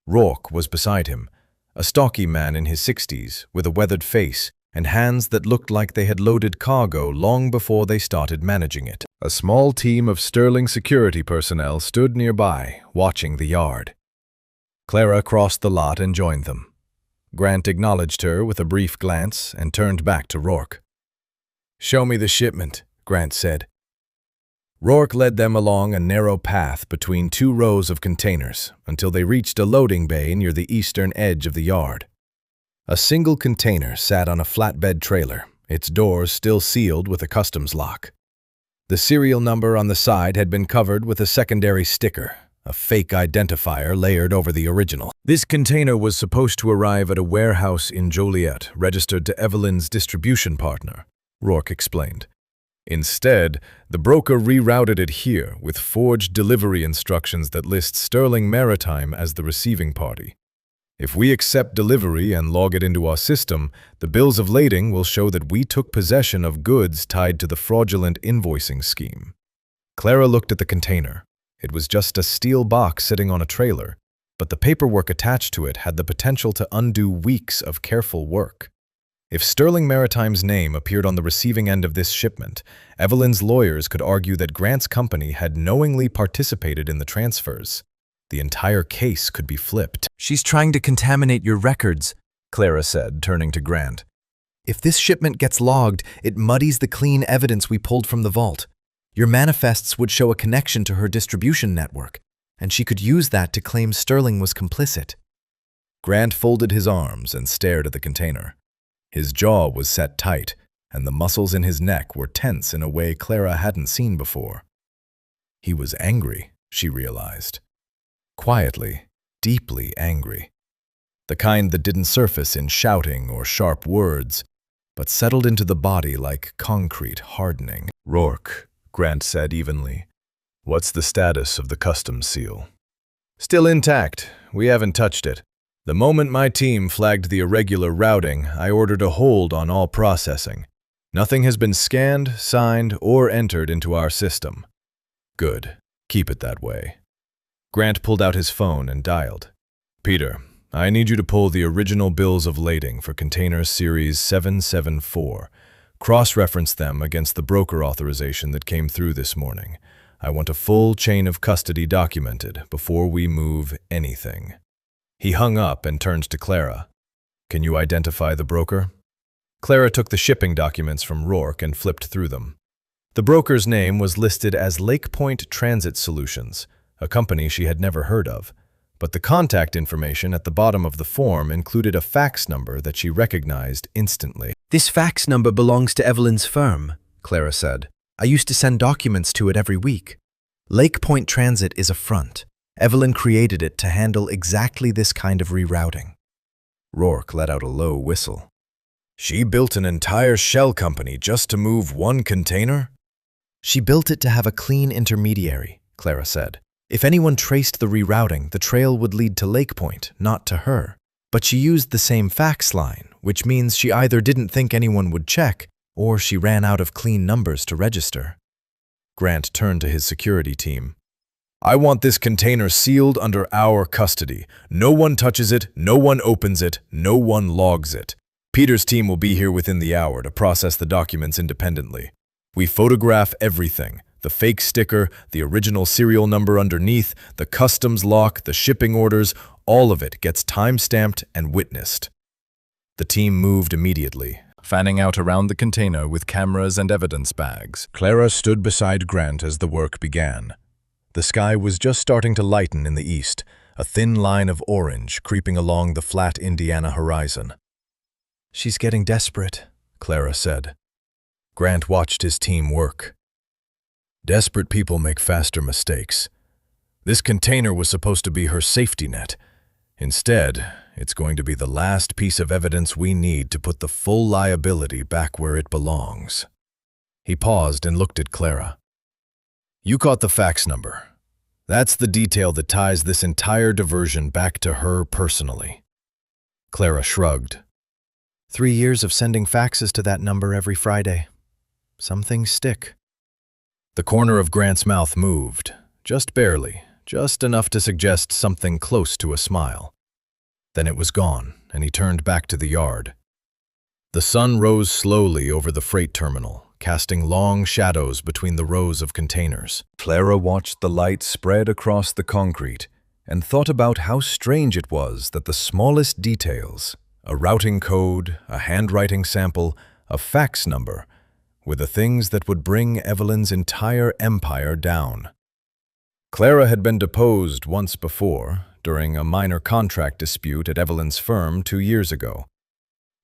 Rourke was beside him, a stocky man in his 60s with a weathered face and hands that looked like they had loaded cargo long before they started managing it. A small team of Sterling security personnel stood nearby, watching the yard. Clara crossed the lot and joined them. Grant acknowledged her with a brief glance and turned back to Rourke. "Show me the shipment," Grant said. Rourke led them along a narrow path between 2 rows of containers until they reached a loading bay near the eastern edge of the yard. A single container sat on a flatbed trailer, its doors still sealed with a customs lock. The serial number on the side had been covered with a secondary sticker, a fake identifier layered over the original. This container was supposed to arrive at a warehouse in Joliet, registered to Evelyn's distribution partner, Rourke explained. Instead, the broker rerouted it here with forged delivery instructions that list Sterling Maritime as the receiving party. If we accept delivery and log it into our system, the bills of lading will show that we took possession of goods tied to the fraudulent invoicing scheme. Clara looked at the container. It was just a steel box sitting on a trailer, but the paperwork attached to it had the potential to undo weeks of careful work. If Sterling Maritime's name appeared on the receiving end of this shipment, Evelyn's lawyers could argue that Grant's company had knowingly participated in the transfers. The entire case could be flipped. "She's trying to contaminate your records," Clara said, turning to Grant. "If this shipment gets logged, it muddies the clean evidence we pulled from the vault. Your manifests would show a connection to her distribution network, and she could use that to claim Sterling was complicit." Grant folded his arms and stared at the container. His jaw was set tight, and the muscles in his neck were tense in a way Clara hadn't seen before. He was angry, she realized. Quietly, deeply angry. The kind that didn't surface in shouting or sharp words, but settled into the body like concrete hardening. "Rourke," Grant said evenly, "what's the status of the customs seal?" "Still intact. We haven't touched it. The moment my team flagged the irregular routing, I ordered a hold on all processing. Nothing has been scanned, signed, or entered into our system." "Good. Keep it that way." Grant pulled out his phone and dialed. "Peter, I need you to pull the original bills of lading for container series 774. Cross-reference them against the broker authorization that came through this morning. I want a full chain of custody documented before we move anything." He hung up and turned to Clara. "Can you identify the broker?" Clara took the shipping documents from Rourke and flipped through them. The broker's name was listed as Lake Point Transit Solutions, a company she had never heard of, but the contact information at the bottom of the form included a fax number that she recognized instantly. "This fax number belongs to Evelyn's firm," Clara said. "I used to send documents to it every week. Lake Point Transit is a front. Evelyn created it to handle exactly this kind of rerouting." Rourke let out a low whistle. "She built an entire shell company just to move one container?" "She built it to have a clean intermediary," Clara said. "If anyone traced the rerouting, the trail would lead to Lake Point, not to her. But she used the same fax line, which means she either didn't think anyone would check, or she ran out of clean numbers to register." Grant turned to his security team. "I want this container sealed under our custody. No one touches it, no one opens it, no one logs it. Peter's team will be here within the hour to process the documents independently. We photograph everything. The fake sticker, the original serial number underneath, the customs lock, the shipping orders, all of it gets time-stamped and witnessed." The team moved immediately, fanning out around the container with cameras and evidence bags. Clara stood beside Grant as the work began. The sky was just starting to lighten in the east, a thin line of orange creeping along the flat Indiana horizon. "She's getting desperate," Clara said. Grant watched his team work. "Desperate people make faster mistakes. This container was supposed to be her safety net. Instead, it's going to be the last piece of evidence we need to put the full liability back where it belongs." He paused and looked at Clara. "You caught the fax number. That's the detail that ties this entire diversion back to her personally." Clara shrugged. 3 years of sending faxes to that number every Friday. Some things stick." The corner of Grant's mouth moved, just barely, just enough to suggest something close to a smile. Then it was gone, and he turned back to the yard. The sun rose slowly over the freight terminal, casting long shadows between the rows of containers. Clara watched the light spread across the concrete and thought about how strange it was that the smallest details, a routing code, a handwriting sample, a fax number, were the things that would bring Evelyn's entire empire down. Clara had been deposed once before, during a minor contract dispute at Evelyn's firm 2 years ago.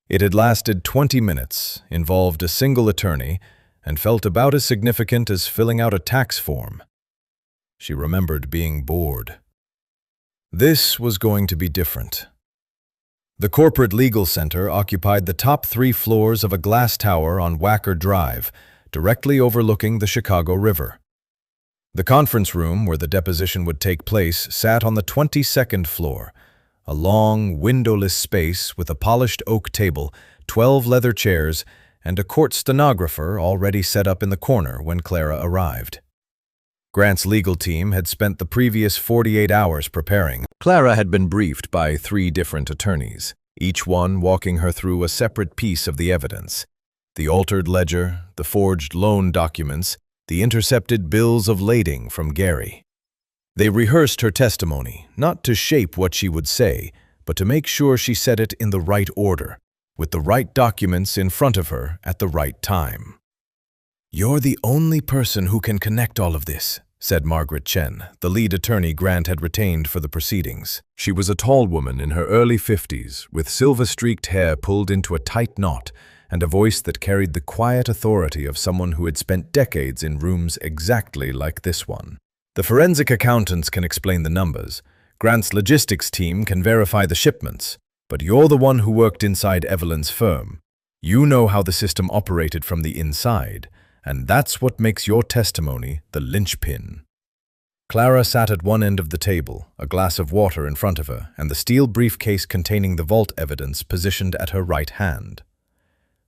It had lasted 20 minutes, involved a single attorney, and felt about as significant as filling out a tax form. She remembered being bored. This was going to be different. The corporate legal center occupied the top 3 floors of a glass tower on Wacker Drive, directly overlooking the Chicago River. The conference room where the deposition would take place sat on the 22nd floor, a long, windowless space with a polished oak table, 12 leather chairs, and a court stenographer already set up in the corner when Clara arrived. Grant's legal team had spent the previous 48 hours preparing. Clara had been briefed by 3 different attorneys, each one walking her through a separate piece of the evidence: the altered ledger, the forged loan documents, the intercepted bills of lading from Gary. They rehearsed her testimony, not to shape what she would say, but to make sure she said it in the right order, with the right documents in front of her at the right time. "You're the only person who can connect all of this," said Margaret Chen, the lead attorney Grant had retained for the proceedings. She was a tall woman in her early 50s, with silver-streaked hair pulled into a tight knot, and a voice that carried the quiet authority of someone who had spent decades in rooms exactly like this one. "The forensic accountants can explain the numbers. Grant's logistics team can verify the shipments. But you're the one who worked inside Evelyn's firm. You know how the system operated from the inside, and that's what makes your testimony the linchpin." Clara sat at one end of the table, a glass of water in front of her, and the steel briefcase containing the vault evidence positioned at her right hand.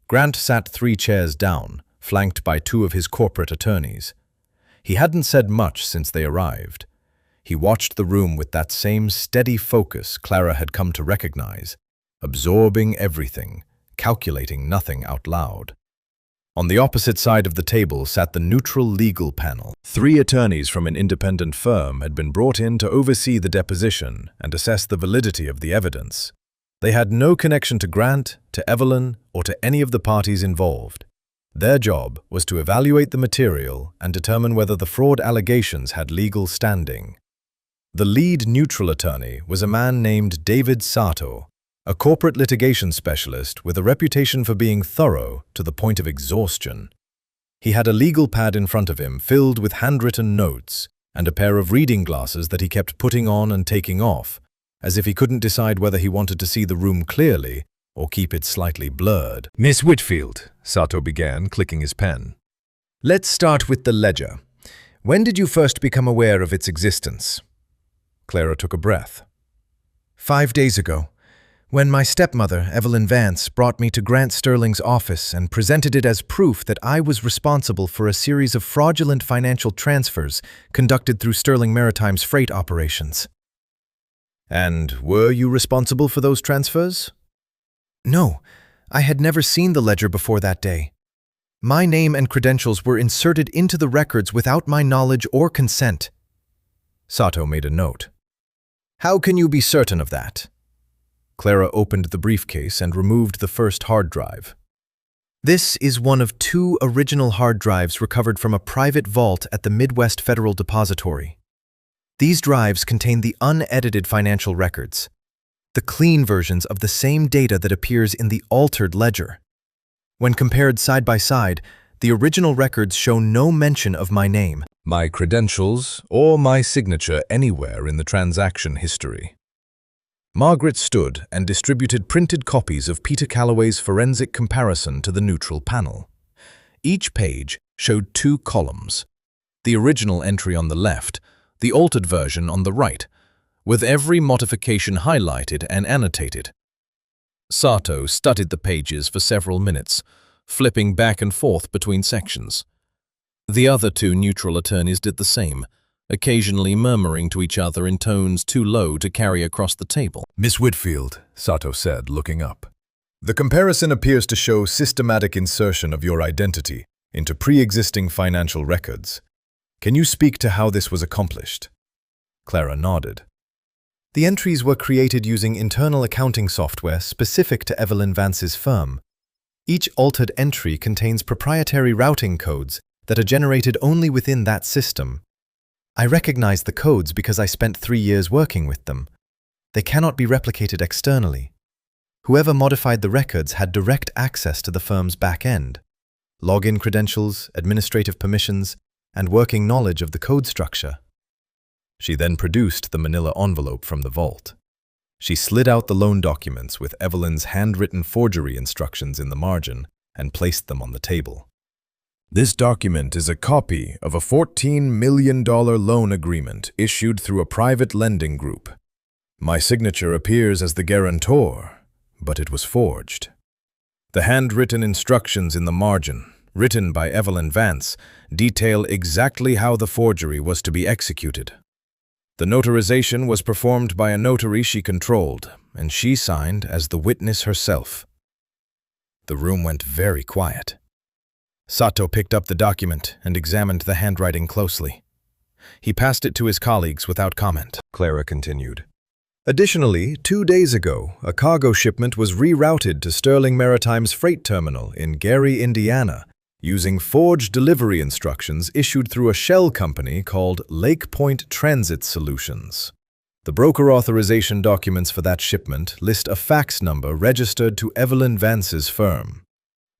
Grant sat 3 chairs down, flanked by 2 of his corporate attorneys. He hadn't said much since they arrived. He watched the room with that same steady focus Clara had come to recognize, absorbing everything, calculating nothing out loud. On the opposite side of the table sat the neutral legal panel. 3 attorneys from an independent firm had been brought in to oversee the deposition and assess the validity of the evidence. They had no connection to Grant, to Evelyn, or to any of the parties involved. Their job was to evaluate the material and determine whether the fraud allegations had legal standing. The lead neutral attorney was a man named David Sato, a corporate litigation specialist with a reputation for being thorough to the point of exhaustion. He had a legal pad in front of him filled with handwritten notes and a pair of reading glasses that he kept putting on and taking off, as if he couldn't decide whether he wanted to see the room clearly or keep it slightly blurred. Miss Whitfield, Sato began, clicking his pen. Let's start with the ledger. When did you first become aware of its existence? Clara took a breath. 5 days ago, when my stepmother, Evelyn Vance, brought me to Grant Sterling's office and presented it as proof that I was responsible for a series of fraudulent financial transfers conducted through Sterling Maritime's freight operations. And were you responsible for those transfers? No, I had never seen the ledger before that day. My name and credentials were inserted into the records without my knowledge or consent. Sato made a note. How can you be certain of that? Clara opened the briefcase and removed the first hard drive. This is one of 2 original hard drives recovered from a private vault at the Midwest Federal Depository. These drives contain the unedited financial records, the clean versions of the same data that appears in the altered ledger. When compared side by side, the original records show no mention of my name, My credentials, or my signature anywhere in the transaction history. Margaret stood and distributed printed copies of Peter Calloway's forensic comparison to the neutral panel. Each page showed 2 columns, the original entry on the left, the altered version on the right, with every modification highlighted and annotated. Sato studied the pages for several minutes, flipping back and forth between sections. The other 2 neutral attorneys did the same, occasionally murmuring to each other in tones too low to carry across the table. Miss Whitfield, Sato said, looking up. The comparison appears to show systematic insertion of your identity into pre-existing financial records. Can you speak to how this was accomplished? Clara nodded. The entries were created using internal accounting software specific to Evelyn Vance's firm. Each altered entry contains proprietary routing codes that are generated only within that system. I recognize the codes because I spent 3 years working with them. They cannot be replicated externally. Whoever modified the records had direct access to the firm's back end, login credentials, administrative permissions, and working knowledge of the code structure. She then produced the manila envelope from the vault. She slid out the loan documents with Evelyn's handwritten forgery instructions in the margin and placed them on the table. This document is a copy of a $14 million loan agreement issued through a private lending group. My signature appears as the guarantor, but it was forged. The handwritten instructions in the margin, written by Evelyn Vance, detail exactly how the forgery was to be executed. The notarization was performed by a notary she controlled, and she signed as the witness herself. The room went very quiet. Sato picked up the document and examined the handwriting closely. He passed it to his colleagues without comment. Clara continued. Additionally, 2 days ago, a cargo shipment was rerouted to Sterling Maritime's freight terminal in Gary, Indiana, using forged delivery instructions issued through a shell company called Lake Point Transit Solutions. The broker authorization documents for that shipment list a fax number registered to Evelyn Vance's firm.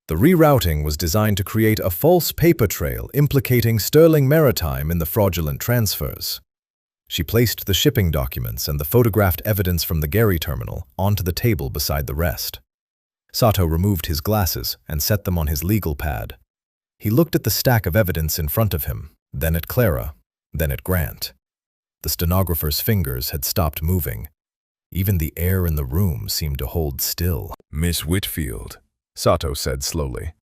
The rerouting was designed to create a false paper trail implicating Sterling Maritime in the fraudulent transfers. She placed the shipping documents and the photographed evidence from the Gary terminal onto the table beside the rest. Sato removed his glasses and set them on his legal pad. He looked at the stack of evidence in front of him, then at Clara, then at Grant. The stenographer's fingers had stopped moving. Even the air in the room seemed to hold still. Miss Whitfield, Sato said slowly.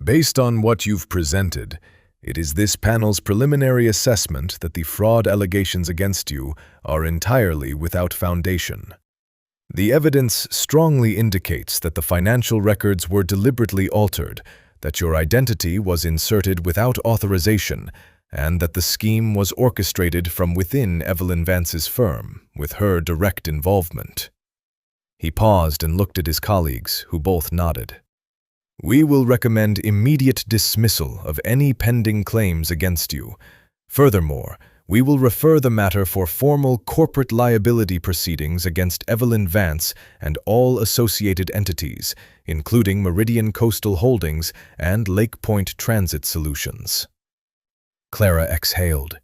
Based on what you've presented, it is this panel's preliminary assessment that the fraud allegations against you are entirely without foundation. The evidence strongly indicates that the financial records were deliberately altered, that your identity was inserted without authorization, and that the scheme was orchestrated from within Evelyn Vance's firm, with her direct involvement. He paused and looked at his colleagues, who both nodded. We will recommend immediate dismissal of any pending claims against you. Furthermore, we will refer the matter for formal corporate liability proceedings against Evelyn Vance and all associated entities, including Meridian Coastal Holdings and Lake Point Transit Solutions. Clara exhaled.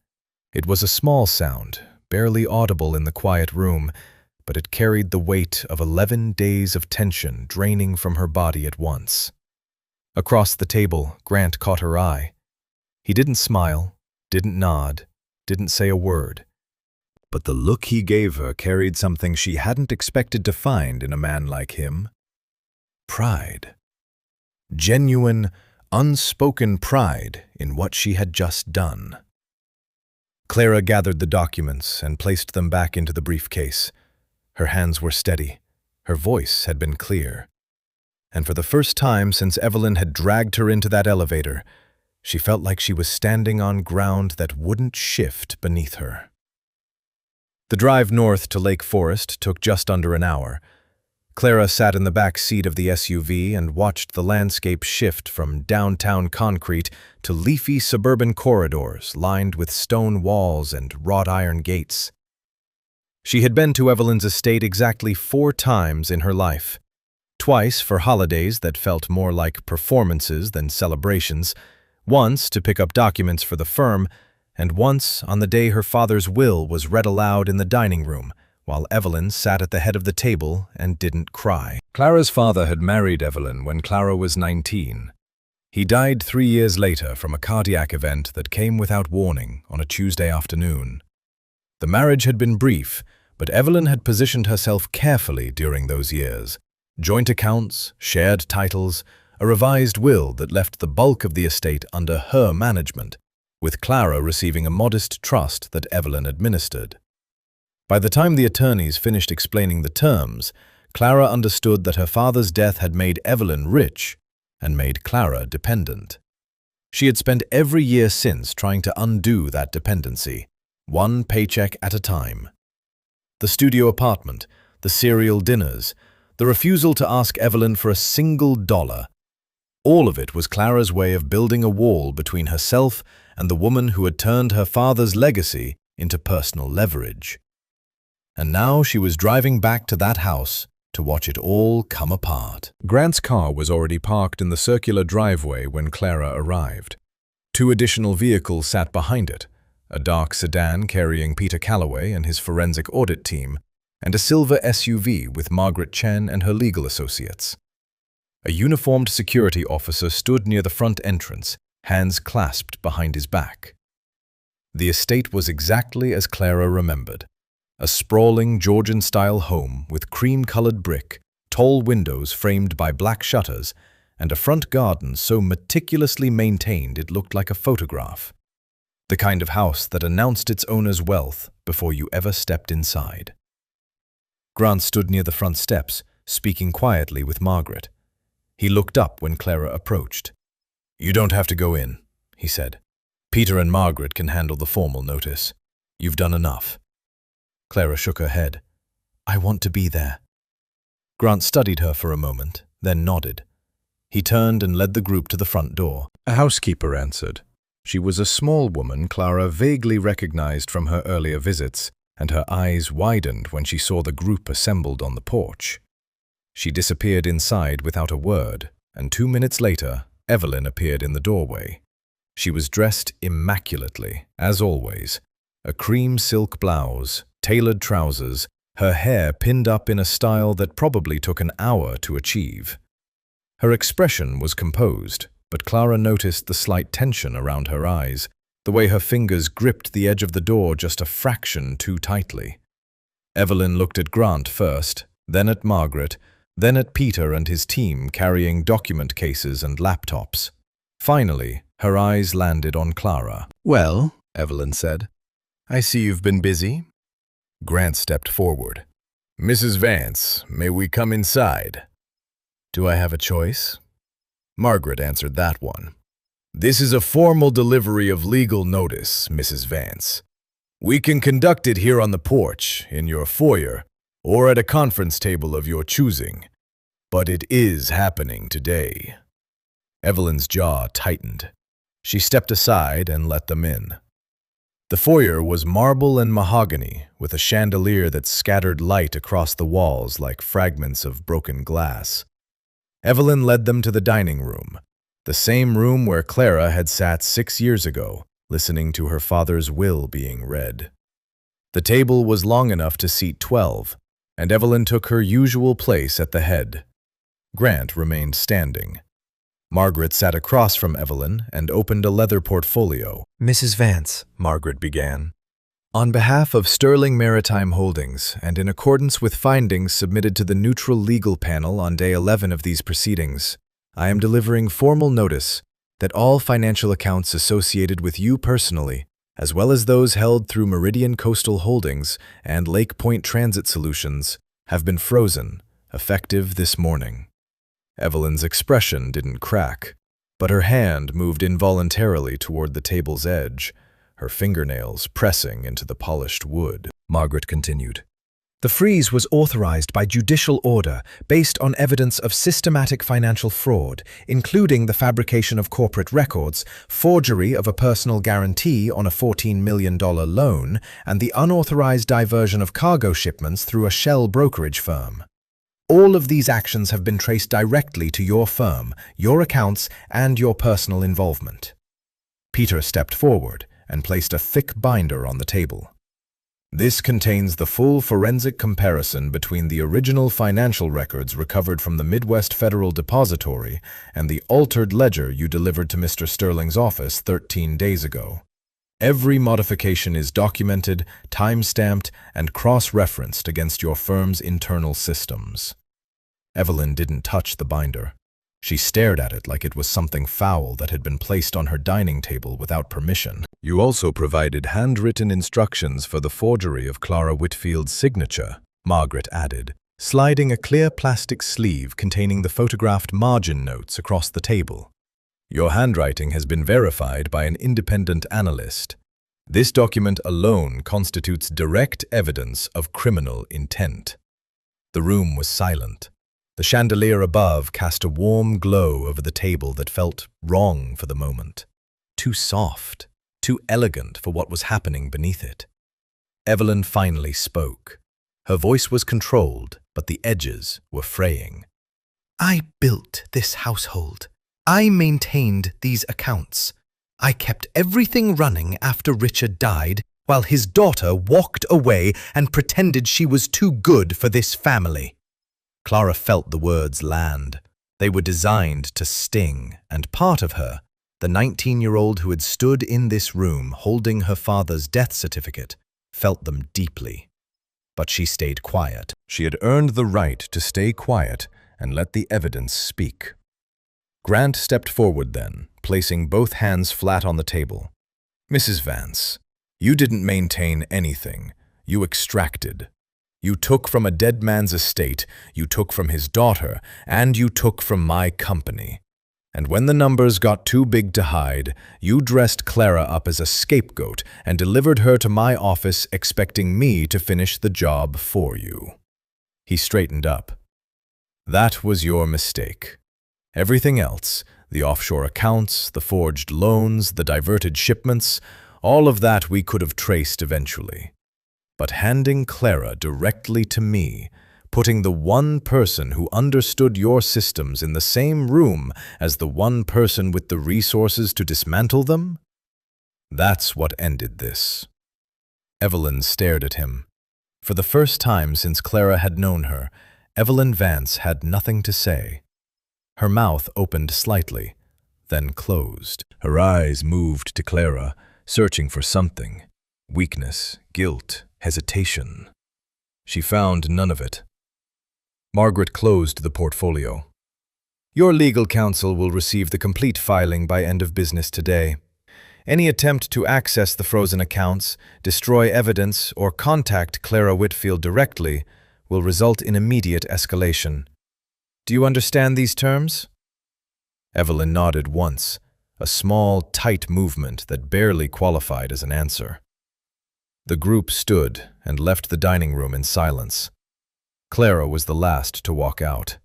It was a small sound, barely audible in the quiet room, but it carried the weight of 11 days of tension draining from her body at once. Across the table, Grant caught her eye. He didn't smile, didn't nod, didn't say a word. But the look he gave her carried something she hadn't expected to find in a man like him. Pride. Genuine, unspoken pride in what she had just done. Clara gathered the documents and placed them back into the briefcase. Her hands were steady. Her voice had been clear. And for the first time since Evelyn had dragged her into that elevator, she felt like she was standing on ground that wouldn't shift beneath her. The drive north to Lake Forest took just under an hour. Clara sat in the back seat of the SUV and watched the landscape shift from downtown concrete to leafy suburban corridors lined with stone walls and wrought iron gates. She had been to Evelyn's estate exactly 4 times in her life. Twice for holidays that felt more like performances than celebrations, once to pick up documents for the firm, and once on the day her father's will was read aloud in the dining room, while Evelyn sat at the head of the table and didn't cry. Clara's father had married Evelyn when Clara was 19. He died 3 years later from a cardiac event that came without warning on a Tuesday afternoon. The marriage had been brief, but Evelyn had positioned herself carefully during those years. Joint accounts, shared titles, a revised will that left the bulk of the estate under her management, with Clara receiving a modest trust that Evelyn administered. By the time the attorneys finished explaining the terms, Clara understood that her father's death had made Evelyn rich and made Clara dependent. She had spent every year since trying to undo that dependency, one paycheck at a time. The studio apartment, the serial dinners, the refusal to ask Evelyn for a single dollar. All of it was Clara's way of building a wall between herself and the woman who had turned her father's legacy into personal leverage. And now she was driving back to that house to watch it all come apart. Grant's car was already parked in the circular driveway when Clara arrived. 2 additional vehicles sat behind it, a dark sedan carrying Peter Calloway and his forensic audit team, and a silver SUV with Margaret Chen and her legal associates. A uniformed security officer stood near the front entrance, hands clasped behind his back. The estate was exactly as Clara remembered. A sprawling Georgian-style home with cream-colored brick, tall windows framed by black shutters, and a front garden so meticulously maintained it looked like a photograph. The kind of house that announced its owner's wealth before you ever stepped inside. Grant stood near the front steps, speaking quietly with Margaret. He looked up when Clara approached. "You don't have to go in," he said. "Peter and Margaret can handle the formal notice. You've done enough." Clara shook her head. "I want to be there." Grant studied her for a moment, then nodded. He turned and led the group to the front door. A housekeeper answered. She was a small woman Clara vaguely recognized from her earlier visits, and her eyes widened when she saw the group assembled on the porch. She disappeared inside without a word, and 2 minutes later, Evelyn appeared in the doorway. She was dressed immaculately, as always. A cream silk blouse, tailored trousers, her hair pinned up in a style that probably took an hour to achieve. Her expression was composed, but Clara noticed the slight tension around her eyes, the way her fingers gripped the edge of the door just a fraction too tightly. Evelyn looked at Grant first, then at Margaret, then at Peter and his team carrying document cases and laptops. Finally, her eyes landed on Clara. "Well," Evelyn said, "I see you've been busy." Grant stepped forward. "Mrs. Vance, may we come inside?" "Do I have a choice?" Margaret answered that one. "This is a formal delivery of legal notice, Mrs. Vance. We can conduct it here on the porch, in your foyer, or at a conference table of your choosing. But it is happening today." Evelyn's jaw tightened. She stepped aside and let them in. The foyer was marble and mahogany, with a chandelier that scattered light across the walls like fragments of broken glass. Evelyn led them to the dining room, the same room where Clara had sat 6 years ago, listening to her father's will being read. The table was long enough to seat 12, and Evelyn took her usual place at the head. Grant remained standing. Margaret sat across from Evelyn and opened a leather portfolio. "Mrs. Vance," Margaret began, "on behalf of Sterling Maritime Holdings and in accordance with findings submitted to the neutral legal panel on day 11 of these proceedings, I am delivering formal notice that all financial accounts associated with you personally, as well as those held through Meridian Coastal Holdings and Lake Point Transit Solutions, have been frozen, effective this morning." Evelyn's expression didn't crack, but her hand moved involuntarily toward the table's edge, her fingernails pressing into the polished wood. Margaret continued. "The freeze was authorized by judicial order based on evidence of systematic financial fraud, including the fabrication of corporate records, forgery of a personal guarantee on a $14 million loan, and the unauthorized diversion of cargo shipments through a shell brokerage firm. All of these actions have been traced directly to your firm, your accounts, and your personal involvement." Peter stepped forward and placed a thick binder on the table. "This contains the full forensic comparison between the original financial records recovered from the Midwest Federal Depository and the altered ledger you delivered to Mr. Sterling's office 13 days ago. Every modification is documented, time-stamped, and cross-referenced against your firm's internal systems." Evelyn didn't touch the binder. She stared at it like it was something foul that had been placed on her dining table without permission. "You also provided handwritten instructions for the forgery of Clara Whitfield's signature," Margaret added, sliding a clear plastic sleeve containing the photographed margin notes across the table. "Your handwriting has been verified by an independent analyst. This document alone constitutes direct evidence of criminal intent." The room was silent. The chandelier above cast a warm glow over the table that felt wrong for the moment. Too soft, too elegant for what was happening beneath it. Evelyn finally spoke. Her voice was controlled, but the edges were fraying. "I built this household. I maintained these accounts. I kept everything running after Richard died, while his daughter walked away and pretended she was too good for this family." Clara felt the words land. They were designed to sting, and part of her, the 19-year-old who had stood in this room holding her father's death certificate, felt them deeply. But she stayed quiet. She had earned the right to stay quiet and let the evidence speak. Grant stepped forward then, placing both hands flat on the table. "Mrs. Vance, you didn't maintain anything. You extracted. You took from a dead man's estate, you took from his daughter, and you took from my company. And when the numbers got too big to hide, you dressed Clara up as a scapegoat and delivered her to my office expecting me to finish the job for you." He straightened up. "That was your mistake. Everything else, the offshore accounts, the forged loans, the diverted shipments, all of that we could have traced eventually. But handing Clara directly to me, putting the one person who understood your systems in the same room as the one person with the resources to dismantle them? That's what ended this." Evelyn stared at him. For the first time since Clara had known her, Evelyn Vance had nothing to say. Her mouth opened slightly, then closed. Her eyes moved to Clara, searching for something. Weakness, guilt, hesitation. She found none of it. Margaret closed the portfolio. "Your legal counsel will receive the complete filing by end of business today. Any attempt to access the frozen accounts, destroy evidence, or contact Clara Whitfield directly will result in immediate escalation. Do you understand these terms?" Evelyn nodded once, a small, tight movement that barely qualified as an answer. The group stood and left the dining room in silence. Clara was the last to walk out.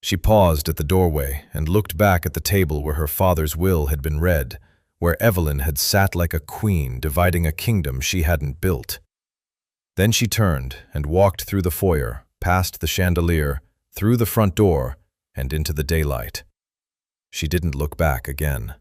She paused at the doorway and looked back at the table where her father's will had been read, where Evelyn had sat like a queen dividing a kingdom she hadn't built. Then she turned and walked through the foyer, past the chandelier, through the front door, and into the daylight. She didn't look back again.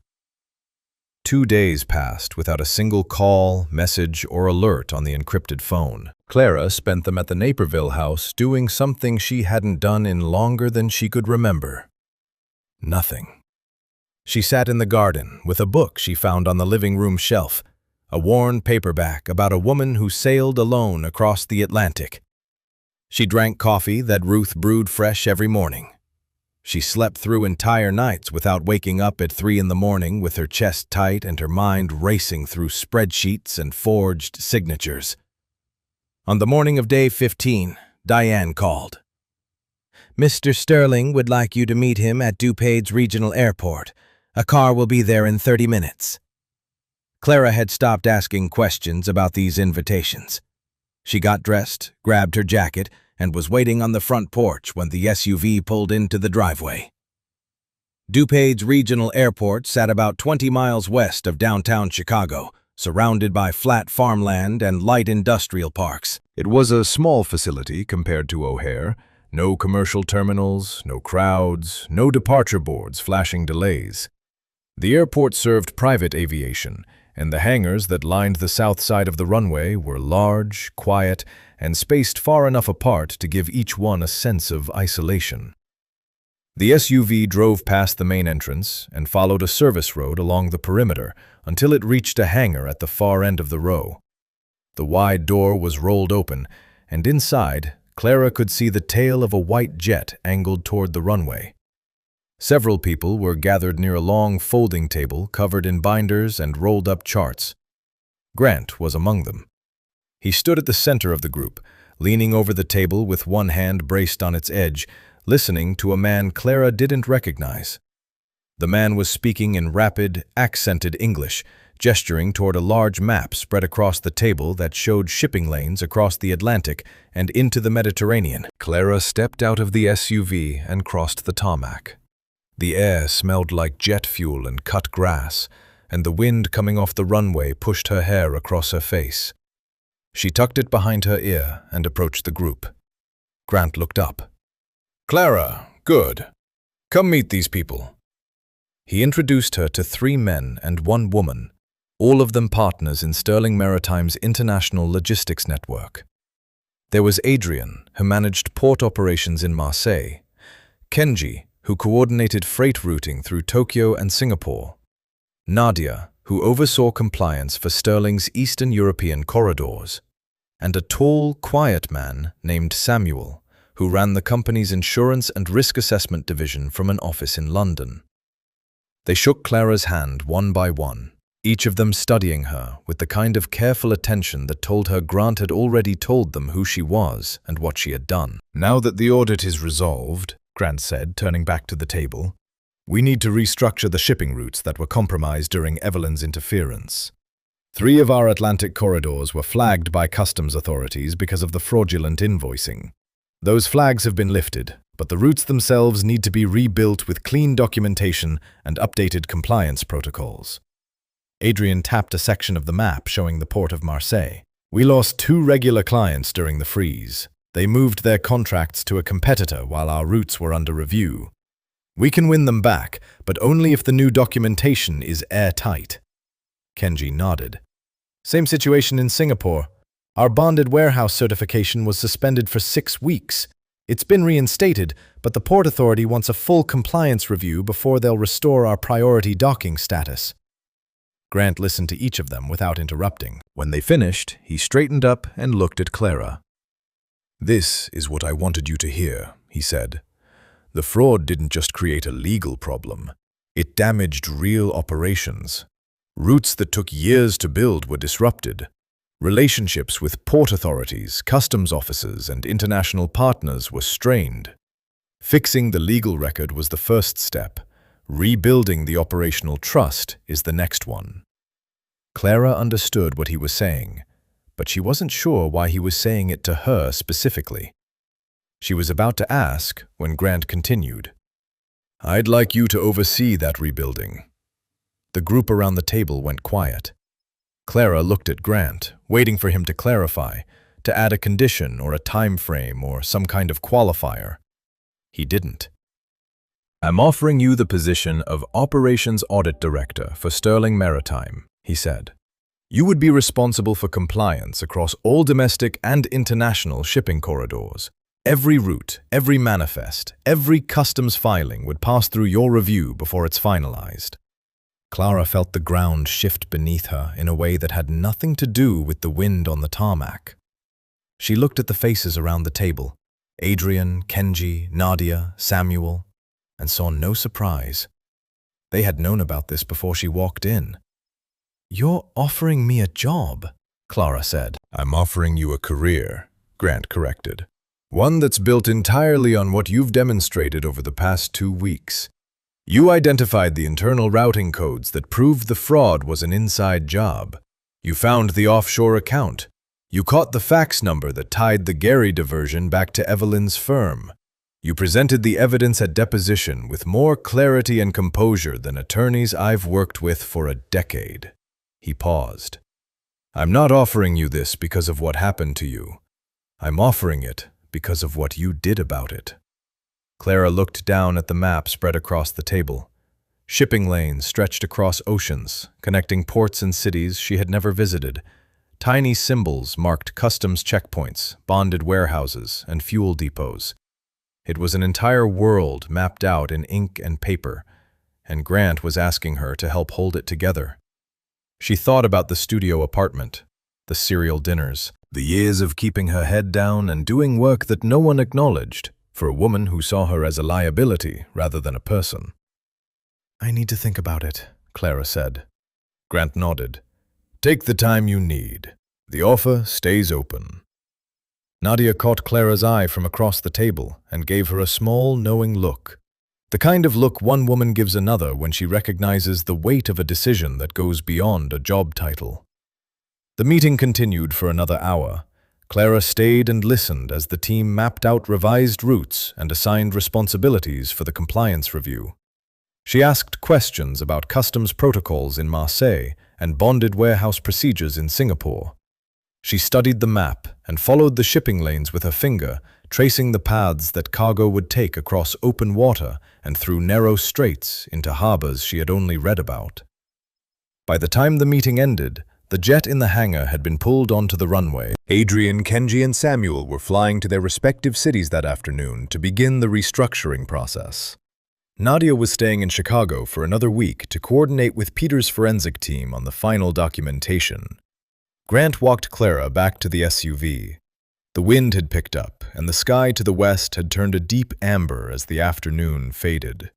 2 days passed without a single call, message, or alert on the encrypted phone. Clara spent them at the Naperville house doing something she hadn't done in longer than she could remember. Nothing. She sat in the garden with a book she found on the living room shelf, a worn paperback about a woman who sailed alone across the Atlantic. She drank coffee that Ruth brewed fresh every morning. She slept through entire nights without waking up at 3 in the morning with her chest tight and her mind racing through spreadsheets and forged signatures. On the morning of day 15, Diane called. "Mr. Sterling would like you to meet him at DuPage Regional Airport. A car will be there in 30 minutes. Clara had stopped asking questions about these invitations. She got dressed, grabbed her jacket, and was waiting on the front porch when the SUV pulled into the driveway. DuPage Regional Airport sat about 20 miles west of downtown Chicago, surrounded by flat farmland and light industrial parks. It was a small facility compared to O'Hare. No commercial terminals, no crowds, no departure boards flashing delays. The airport served private aviation, and the hangars that lined the south side of the runway were large, quiet, and spaced far enough apart to give each one a sense of isolation. The SUV drove past the main entrance and followed a service road along the perimeter until it reached a hangar at the far end of the row. The wide door was rolled open, and inside, Clara could see the tail of a white jet angled toward the runway. Several people were gathered near a long folding table covered in binders and rolled-up charts. Grant was among them. He stood at the center of the group, leaning over the table with one hand braced on its edge, listening to a man Clara didn't recognize. The man was speaking in rapid, accented English, gesturing toward a large map spread across the table that showed shipping lanes across the Atlantic and into the Mediterranean. Clara stepped out of the SUV and crossed the tarmac. The air smelled like jet fuel and cut grass, and the wind coming off the runway pushed her hair across her face. She tucked it behind her ear and approached the group. Grant looked up. "Clara, good. Come meet these people." He introduced her to 3 men and 1 woman, all of them partners in Sterling Maritime's international logistics network. There was Adrian, who managed port operations in Marseille, Kenji, who coordinated freight routing through Tokyo and Singapore, Nadia, who oversaw compliance for Sterling's Eastern European corridors, and a tall, quiet man named Samuel, who ran the company's insurance and risk assessment division from an office in London. They shook Clara's hand one by one, each of them studying her with the kind of careful attention that told her Grant had already told them who she was and what she had done. "Now that the audit is resolved," Grant said, turning back to the table, "we need to restructure the shipping routes that were compromised during Evelyn's interference. 3 of our Atlantic corridors were flagged by customs authorities because of the fraudulent invoicing. Those flags have been lifted, but the routes themselves need to be rebuilt with clean documentation and updated compliance protocols." Adrian tapped a section of the map showing the port of Marseille. "We lost 2 regular clients during the freeze. They moved their contracts to a competitor while our routes were under review. We can win them back, but only if the new documentation is airtight." Kenji nodded. "Same situation in Singapore. Our bonded warehouse certification was suspended for 6 weeks. It's been reinstated, but the Port Authority wants a full compliance review before they'll restore our priority docking status." Grant listened to each of them without interrupting. When they finished, he straightened up and looked at Clara. "This is what I wanted you to hear," he said. "The fraud didn't just create a legal problem. It damaged real operations. Routes that took years to build were disrupted. Relationships with port authorities, customs officers, and international partners were strained. Fixing the legal record was the first step. Rebuilding the operational trust is the next one. Clara understood what he was saying, but she wasn't sure why he was saying it to her specifically. She was about to ask when Grant continued. "I'd like you to oversee that rebuilding." The group around the table went quiet. Clara looked at Grant, waiting for him to clarify, to add a condition or a time frame or some kind of qualifier. He didn't. "I'm offering you the position of Operations Audit Director for Sterling Maritime," he said. "You would be responsible for compliance across all domestic and international shipping corridors. Every route, every manifest, every customs filing would pass through your review before it's finalized." Clara felt the ground shift beneath her in a way that had nothing to do with the wind on the tarmac. She looked at the faces around the table, Adrian, Kenji, Nadia, Samuel, and saw no surprise. They had known about this before she walked in. "You're offering me a job," Clara said. "I'm offering you a career," Grant corrected. "One that's built entirely on what you've demonstrated over the past 2 weeks. You identified the internal routing codes that proved the fraud was an inside job. You found the offshore account. You caught the fax number that tied the Gary diversion back to Evelyn's firm. You presented the evidence at deposition with more clarity and composure than attorneys I've worked with for a decade." He paused. "I'm not offering you this because of what happened to you. I'm offering it because of what you did about it." Clara looked down at the map spread across the table. Shipping lanes stretched across oceans, connecting ports and cities she had never visited. Tiny symbols marked customs checkpoints, bonded warehouses, and fuel depots. It was an entire world mapped out in ink and paper, and Grant was asking her to help hold it together. She thought about the studio apartment, the serial dinners, the years of keeping her head down and doing work that no one acknowledged, for a woman who saw her as a liability rather than a person. "I need to think about it," Clara said. Grant nodded. "Take the time you need. The offer stays open." Nadia caught Clara's eye from across the table and gave her a small, knowing look. The kind of look one woman gives another when she recognizes the weight of a decision that goes beyond a job title. The meeting continued for another hour. Clara stayed and listened as the team mapped out revised routes and assigned responsibilities for the compliance review. She asked questions about customs protocols in Marseille and bonded warehouse procedures in Singapore. She studied the map and followed the shipping lanes with her finger, tracing the paths that cargo would take across open water and through narrow straits into harbors she had only read about. By the time the meeting ended, the jet in the hangar had been pulled onto the runway. Adrian, Kenji, and Samuel were flying to their respective cities that afternoon to begin the restructuring process. Nadia was staying in Chicago for another week to coordinate with Peter's forensic team on the final documentation. Grant walked Clara back to the SUV. The wind had picked up, and the sky to the west had turned a deep amber as the afternoon faded.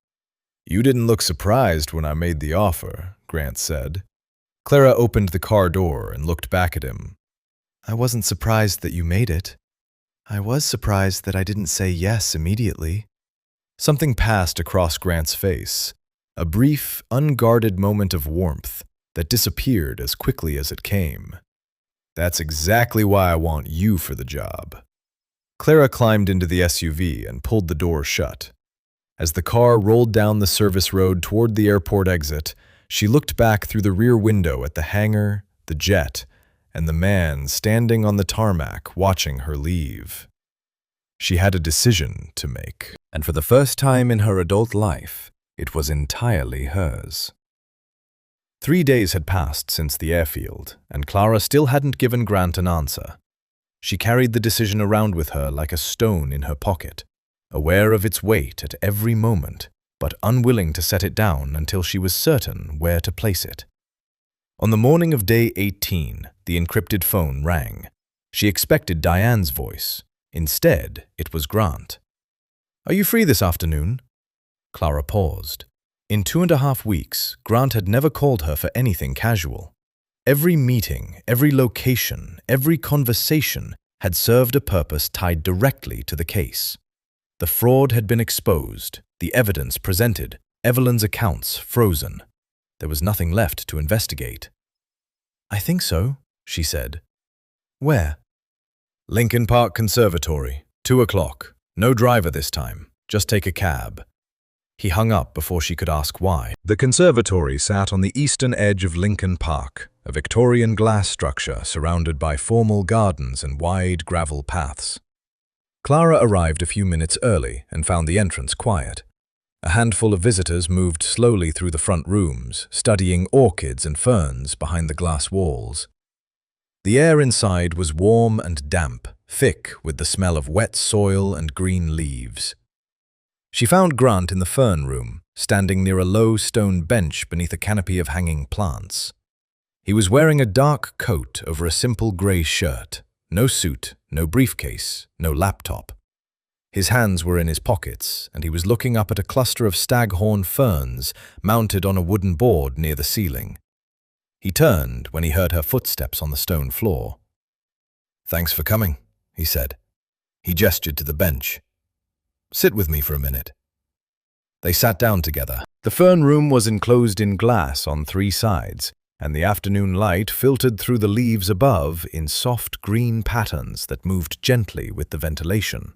"You didn't look surprised when I made the offer," Grant said. Clara opened the car door and looked back at him. "I wasn't surprised that you made it. I was surprised that I didn't say yes immediately." Something passed across Grant's face, a brief, unguarded moment of warmth that disappeared as quickly as it came. "That's exactly why I want you for the job." Clara climbed into the SUV and pulled the door shut. As the car rolled down the service road toward the airport exit, she looked back through the rear window at the hangar, the jet, and the man standing on the tarmac watching her leave. She had a decision to make, and for the first time in her adult life, it was entirely hers. 3 days had passed since the airfield, and Clara still hadn't given Grant an answer. She carried the decision around with her like a stone in her pocket, aware of its weight at every moment, but unwilling to set it down until she was certain where to place it. On the morning of day 18, the encrypted phone rang. She expected Diane's voice. Instead, it was Grant. "Are you free this afternoon?" Clara paused. In 2.5 weeks, Grant had never called her for anything casual. Every meeting, every location, every conversation had served a purpose tied directly to the case. The fraud had been exposed, the evidence presented, Evelyn's accounts frozen. There was nothing left to investigate. "I think so," she said. "Where?" "Lincoln Park Conservatory, 2 o'clock. No driver this time. Just take a cab." He hung up before she could ask why. The conservatory sat on the eastern edge of Lincoln Park, a Victorian glass structure surrounded by formal gardens and wide gravel paths. Clara arrived a few minutes early and found the entrance quiet. A handful of visitors moved slowly through the front rooms, studying orchids and ferns behind the glass walls. The air inside was warm and damp, thick with the smell of wet soil and green leaves. She found Grant in the fern room, standing near a low stone bench beneath a canopy of hanging plants. He was wearing a dark coat over a simple grey shirt. No suit, no briefcase, no laptop. His hands were in his pockets, and he was looking up at a cluster of staghorn ferns mounted on a wooden board near the ceiling. He turned when he heard her footsteps on the stone floor. "Thanks for coming," he said. He gestured to the bench. "Sit with me for a minute." They sat down together. The fern room was enclosed in glass on 3 sides, and the afternoon light filtered through the leaves above in soft green patterns that moved gently with the ventilation.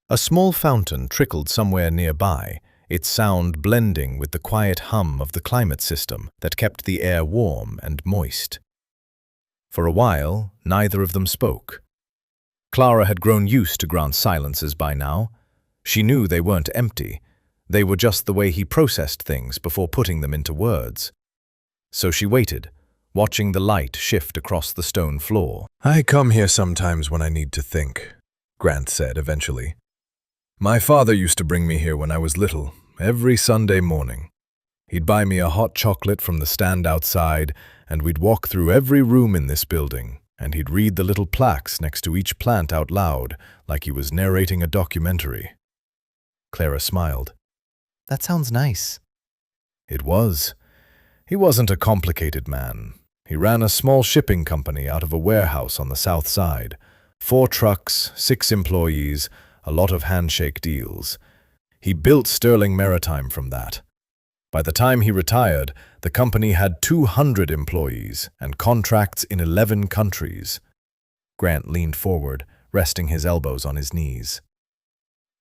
A small fountain trickled somewhere nearby, its sound blending with the quiet hum of the climate system that kept the air warm and moist. For a while, neither of them spoke. Clara had grown used to Grant's silences by now. She knew they weren't empty. They were just the way he processed things before putting them into words. So she waited, watching the light shift across the stone floor. "I come here sometimes when I need to think," Grant said eventually. "My father used to bring me here when I was little, every Sunday morning. He'd buy me a hot chocolate from the stand outside, and we'd walk through every room in this building, and he'd read the little plaques next to each plant out loud, like he was narrating a documentary." Clara smiled. "That sounds nice." It was. He wasn't a complicated man. He ran a small shipping company out of a warehouse on the south side. 4 trucks, 6 employees, a lot of handshake deals. He built Sterling Maritime from that. By the time he retired, the company had 200 employees and contracts in 11 countries. Grant leaned forward, resting his elbows on his knees.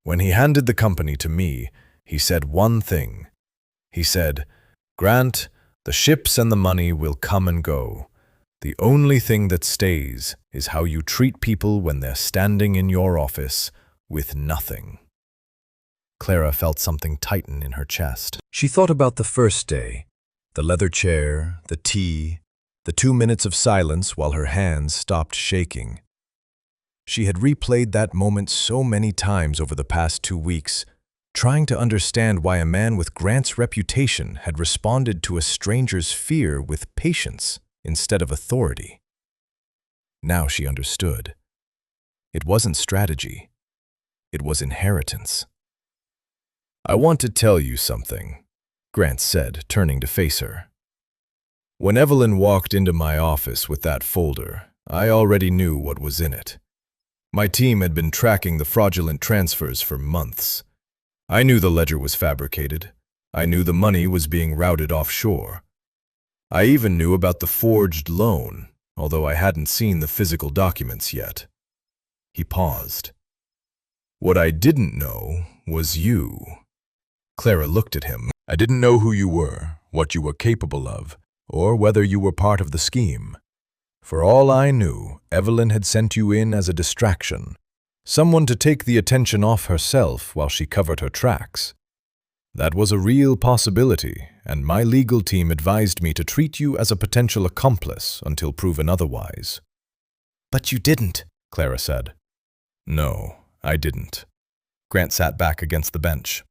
When he handed the company to me, he said one thing. He said, "Grant, the ships and the money will come and go. The only thing that stays is how you treat people when they're standing in your office with nothing." Clara felt something tighten in her chest. She thought about the first day, the leather chair, the tea, the 2 minutes of silence while her hands stopped shaking. She had replayed that moment so many times over the past 2 weeks, trying to understand why a man with Grant's reputation had responded to a stranger's fear with patience instead of authority. Now she understood. It wasn't strategy. It was inheritance. "I want to tell you something," Grant said, turning to face her. "When Evelyn walked into my office with that folder, I already knew what was in it. My team had been tracking the fraudulent transfers for months. I knew the ledger was fabricated. I knew the money was being routed offshore. I even knew about the forged loan, although I hadn't seen the physical documents yet." He paused. "What I didn't know was you." Clara looked at him. "I didn't know who you were, what you were capable of, or whether you were part of the scheme. For all I knew, Evelyn had sent you in as a distraction, someone to take the attention off herself while she covered her tracks. That was a real possibility, and my legal team advised me to treat you as a potential accomplice until proven otherwise." "But you didn't," Clara said. "No, I didn't." Grant sat back against the bench.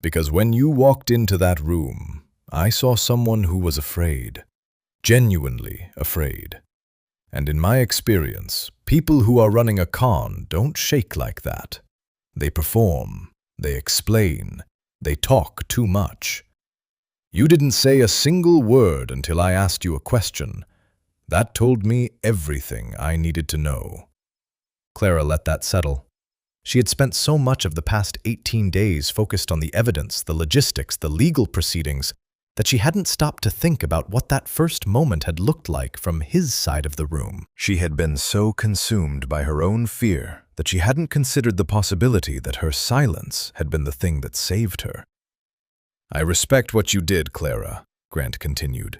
"Because when you walked into that room, I saw someone who was afraid, genuinely afraid. And in my experience, people who are running a con don't shake like that. They perform, they explain, they talk too much. You didn't say a single word until I asked you a question. That told me everything I needed to know." Clara let that settle. She had spent so much of the past 18 days focused on the evidence, the logistics, the legal proceedings, that she hadn't stopped to think about what that first moment had looked like from his side of the room. She had been so consumed by her own fear that she hadn't considered the possibility that her silence had been the thing that saved her. "I respect what you did, Clara," Grant continued.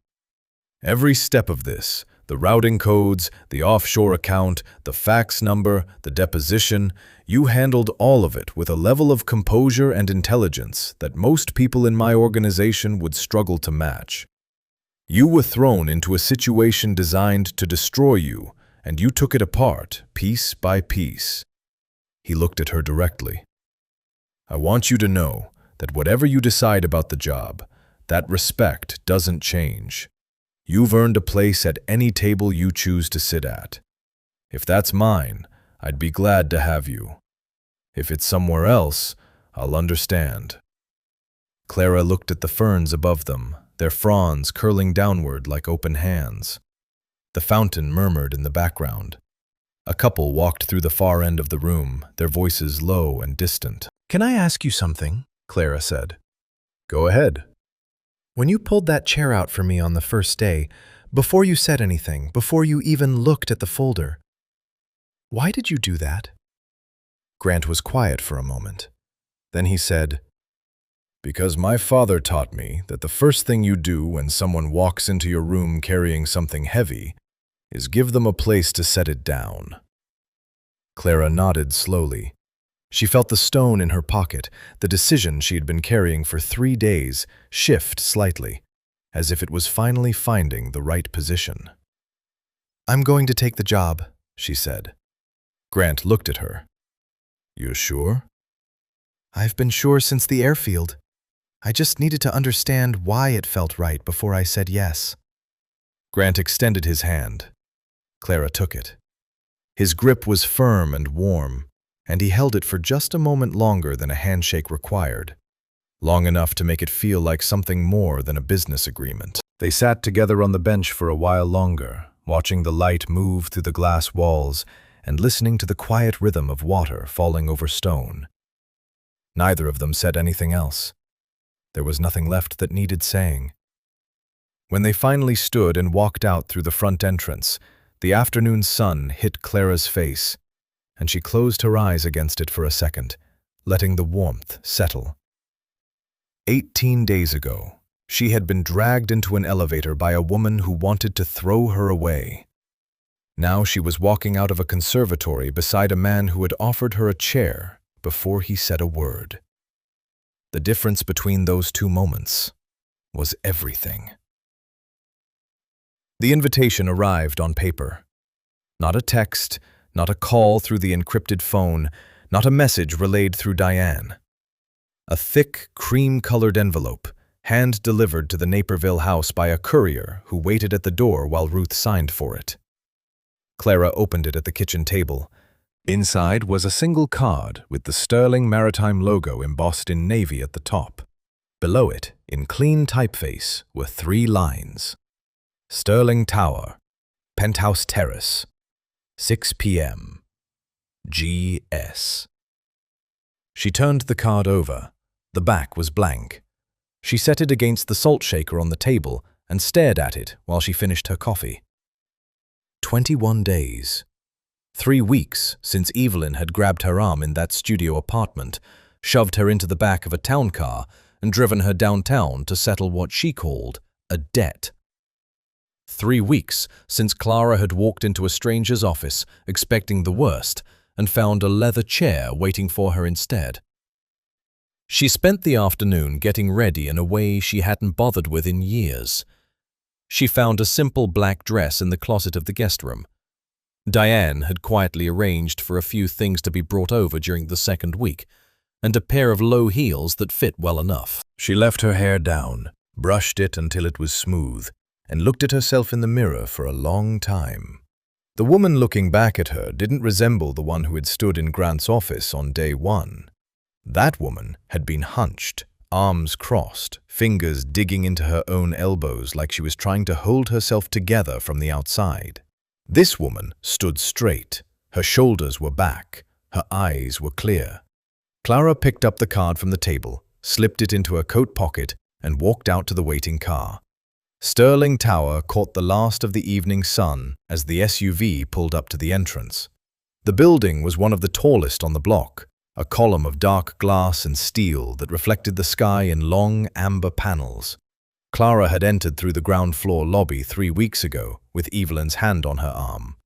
"Every step of this, the routing codes, the offshore account, the fax number, the deposition, you handled all of it with a level of composure and intelligence that most people in my organization would struggle to match. You were thrown into a situation designed to destroy you, and you took it apart, piece by piece." He looked at her directly. "I want you to know that whatever you decide about the job, that respect doesn't change. You've earned a place at any table you choose to sit at. If that's mine, I'd be glad to have you. If it's somewhere else, I'll understand." Clara looked at the ferns above them, their fronds curling downward like open hands. The fountain murmured in the background. A couple walked through the far end of the room, their voices low and distant. "Can I ask you something?" Clara said. "Go ahead." "When you pulled that chair out for me on the first day, before you said anything, before you even looked at the folder, why did you do that?" Grant was quiet for a moment. Then he said, "Because my father taught me that the first thing you do when someone walks into your room carrying something heavy is give them a place to set it down." Clara nodded slowly. She felt the stone in her pocket, the decision she had been carrying for 3 days, shift slightly, as if it was finally finding the right position. "I'm going to take the job," she said. Grant looked at her. "You're sure?" "I've been sure since the airfield. I just needed to understand why it felt right before I said yes." Grant extended his hand. Clara took it. His grip was firm and warm, and he held it for just a moment longer than a handshake required, long enough to make it feel like something more than a business agreement. They sat together on the bench for a while longer, watching the light move through the glass walls and listening to the quiet rhythm of water falling over stone. Neither of them said anything else. There was nothing left that needed saying. When they finally stood and walked out through the front entrance, the afternoon sun hit Clara's face, and she closed her eyes against it for a second, letting the warmth settle. 18 days ago, she had been dragged into an elevator by a woman who wanted to throw her away. Now she was walking out of a conservatory beside a man who had offered her a chair before he said a word. The difference between those two moments was everything. The invitation arrived on paper. Not a text, not a call through the encrypted phone, not a message relayed through Diane. A thick, cream-colored envelope, hand-delivered to the Naperville house by a courier who waited at the door while Ruth signed for it. Clara opened it at the kitchen table. Inside was a single card with the Sterling Maritime logo embossed in navy at the top. Below it, in clean typeface, were 3 lines. Sterling Tower, Penthouse Terrace, 6 p.m. G.S. She turned the card over. The back was blank. She set it against the salt shaker on the table and stared at it while she finished her coffee. 21 days. 3 weeks since Evelyn had grabbed her arm in that studio apartment, shoved her into the back of a town car, and driven her downtown to settle what she called a debt. 3 weeks since Clara had walked into a stranger's office, expecting the worst, and found a leather chair waiting for her instead. She spent the afternoon getting ready in a way she hadn't bothered with in years. She found a simple black dress in the closet of the guest room. Diane had quietly arranged for a few things to be brought over during the second week, and a pair of low heels that fit well enough. She left her hair down, brushed it until it was smooth, and looked at herself in the mirror for a long time. The woman looking back at her didn't resemble the one who had stood in Grant's office on day 1. That woman had been hunched, arms crossed, fingers digging into her own elbows like she was trying to hold herself together from the outside. This woman stood straight. Her shoulders were back, Her eyes were clear. Clara picked up the card from the table, slipped it into her coat pocket, and walked out to the waiting car. Sterling Tower caught the last of the evening sun as the SUV pulled up to the entrance. The building was one of the tallest on the block, a column of dark glass and steel that reflected the sky in long amber panels. Clara had entered through the ground floor lobby 3 weeks ago with Evelyn's hand on her arm.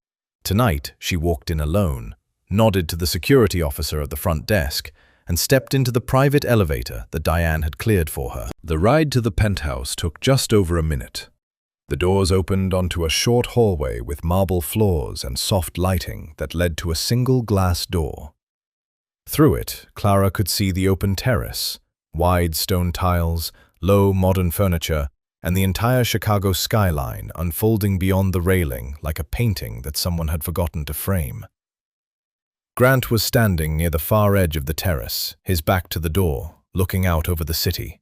Tonight, she walked in alone, nodded to the security officer at the front desk, and stepped into the private elevator that Diane had cleared for her. The ride to the penthouse took just over a minute. The doors opened onto a short hallway with marble floors and soft lighting that led to a single glass door. Through it, Clara could see the open terrace, wide stone tiles, low modern furniture, and the entire Chicago skyline unfolding beyond the railing like a painting that someone had forgotten to frame. Grant was standing near the far edge of the terrace, his back to the door, looking out over the city.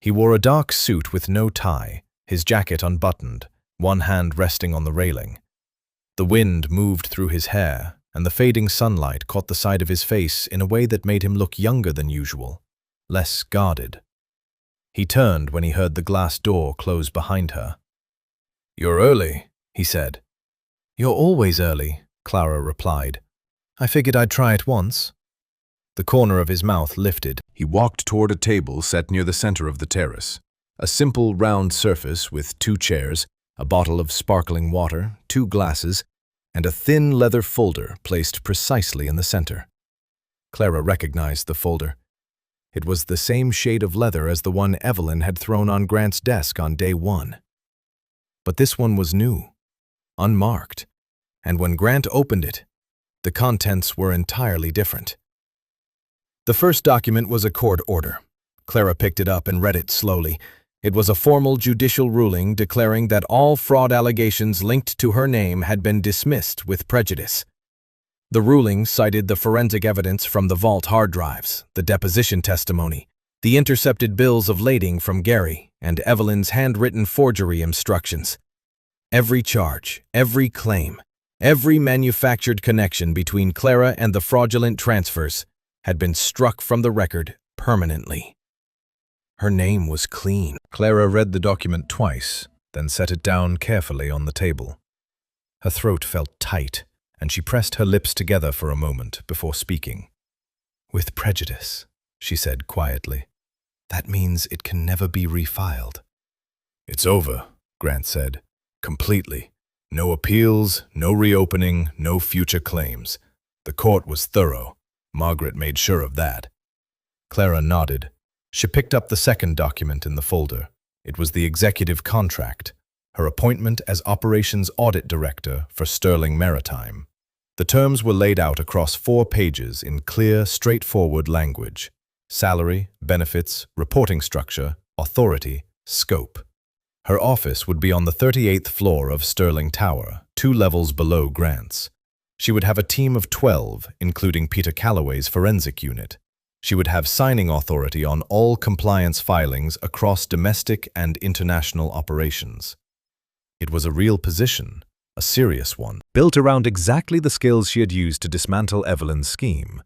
He wore a dark suit with no tie, his jacket unbuttoned, one hand resting on the railing. The wind moved through his hair, and the fading sunlight caught the side of his face in a way that made him look younger than usual, less guarded. He turned when he heard the glass door close behind her. "You're early," he said. "You're always early," Clara replied. "I figured I'd try it once." The corner of his mouth lifted. He walked toward a table set near the center of the terrace. A simple round surface with 2 chairs, a bottle of sparkling water, 2 glasses, and a thin leather folder placed precisely in the center. Clara recognized the folder. It was the same shade of leather as the one Evelyn had thrown on Grant's desk on day 1. But this one was new, unmarked, and when Grant opened it, the contents were entirely different. The first document was a court order. Clara picked it up and read it slowly. It was a formal judicial ruling declaring that all fraud allegations linked to her name had been dismissed with prejudice. The ruling cited the forensic evidence from the vault hard drives, the deposition testimony, the intercepted bills of lading from Gary, and Evelyn's handwritten forgery instructions. Every charge, every claim, every manufactured connection between Clara and the fraudulent transfers had been struck from the record permanently. Her name was clean. Clara read the document twice, then set it down carefully on the table. Her throat felt tight, and she pressed her lips together for a moment before speaking. "With prejudice," she said quietly. "That means it can never be refiled." "It's over," Grant said. "Completely. No appeals, no reopening, no future claims. The court was thorough. Margaret made sure of that." Clara nodded. She picked up the second document in the folder. It was the executive contract, her appointment as Operations Audit Director for Sterling Maritime. The terms were laid out across 4 pages in clear, straightforward language: salary, benefits, reporting structure, authority, scope. Her office would be on the 38th floor of Sterling Tower, 2 levels below Grant's. She would have a team of 12, including Peter Calloway's forensic unit. She would have signing authority on all compliance filings across domestic and international operations. It was a real position, a serious one, built around exactly the skills she had used to dismantle Evelyn's scheme.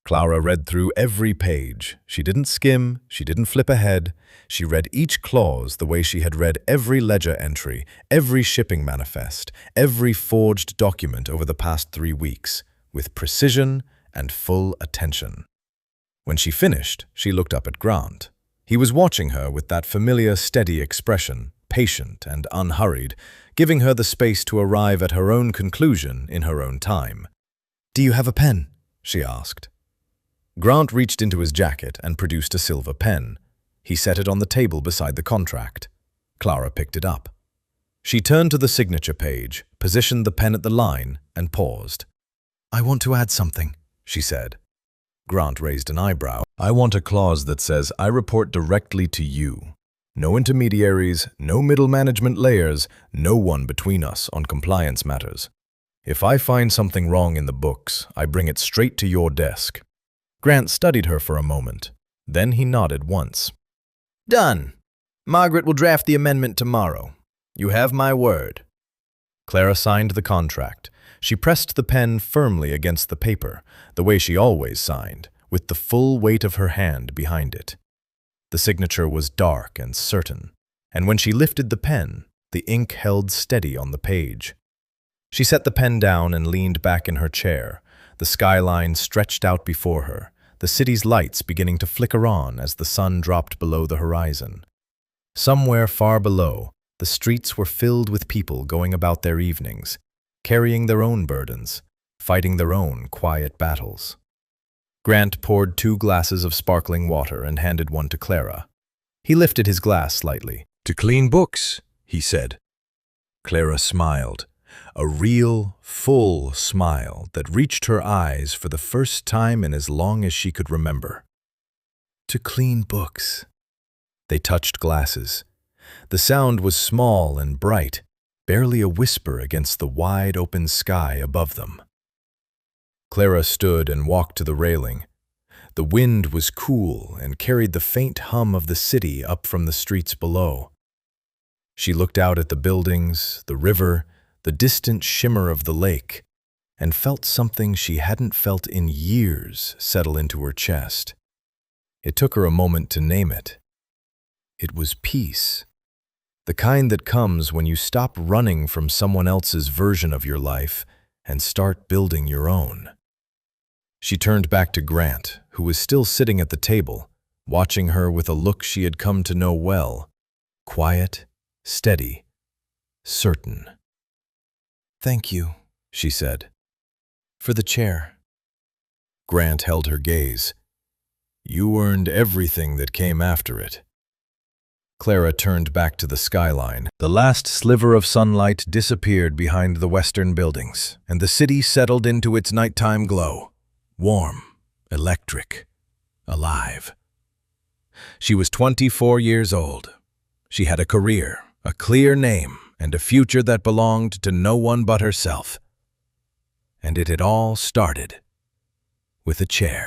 Clara read through every page. She didn't skim, she didn't flip ahead. She read each clause the way she had read every ledger entry, every shipping manifest, every forged document over the past 3 weeks, with precision and full attention. When she finished, she looked up at Grant. He was watching her with that familiar, steady expression, patient and unhurried, giving her the space to arrive at her own conclusion in her own time. "Do you have a pen?" she asked. Grant reached into his jacket and produced a silver pen. He set it on the table beside the contract. Clara picked it up. She turned to the signature page, positioned the pen at the line, and paused. "I want to add something," she said. Grant raised an eyebrow. "I want a clause that says I report directly to you. No intermediaries, no middle management layers, no one between us on compliance matters. If I find something wrong in the books, I bring it straight to your desk." Grant studied her for a moment. Then he nodded once. "Done. Margaret will draft the amendment tomorrow. You have my word." Clara signed the contract. She pressed the pen firmly against the paper, the way she always signed, with the full weight of her hand behind it. The signature was dark and certain, and when she lifted the pen, the ink held steady on the page. She set the pen down and leaned back in her chair, the skyline stretched out before her, the city's lights beginning to flicker on as the sun dropped below the horizon. Somewhere far below, the streets were filled with people going about their evenings, carrying their own burdens, fighting their own quiet battles. Grant poured 2 glasses of sparkling water and handed one to Clara. He lifted his glass slightly. "To clean books," he said. Clara smiled, a real, full smile that reached her eyes for the first time in as long as she could remember. To clean books. They touched glasses. The sound was small and bright, barely a whisper against the wide open sky above them. Clara stood and walked to the railing. The wind was cool and carried the faint hum of the city up from the streets below. She looked out at the buildings, the river, the distant shimmer of the lake, and felt something she hadn't felt in years settle into her chest. It took her a moment to name it. It was peace. The kind that comes when you stop running from someone else's version of your life and start building your own. She turned back to Grant, who was still sitting at the table, watching her with a look she had come to know well, quiet, steady, certain. "Thank you," she said, "for the chair." Grant held her gaze. "You earned everything that came after it." Clara turned back to the skyline. The last sliver of sunlight disappeared behind the western buildings, and the city settled into its nighttime glow, warm, electric, alive. She was 24 years old. She had a career, a clear name, and a future that belonged to no one but herself. And it had all started with a chair.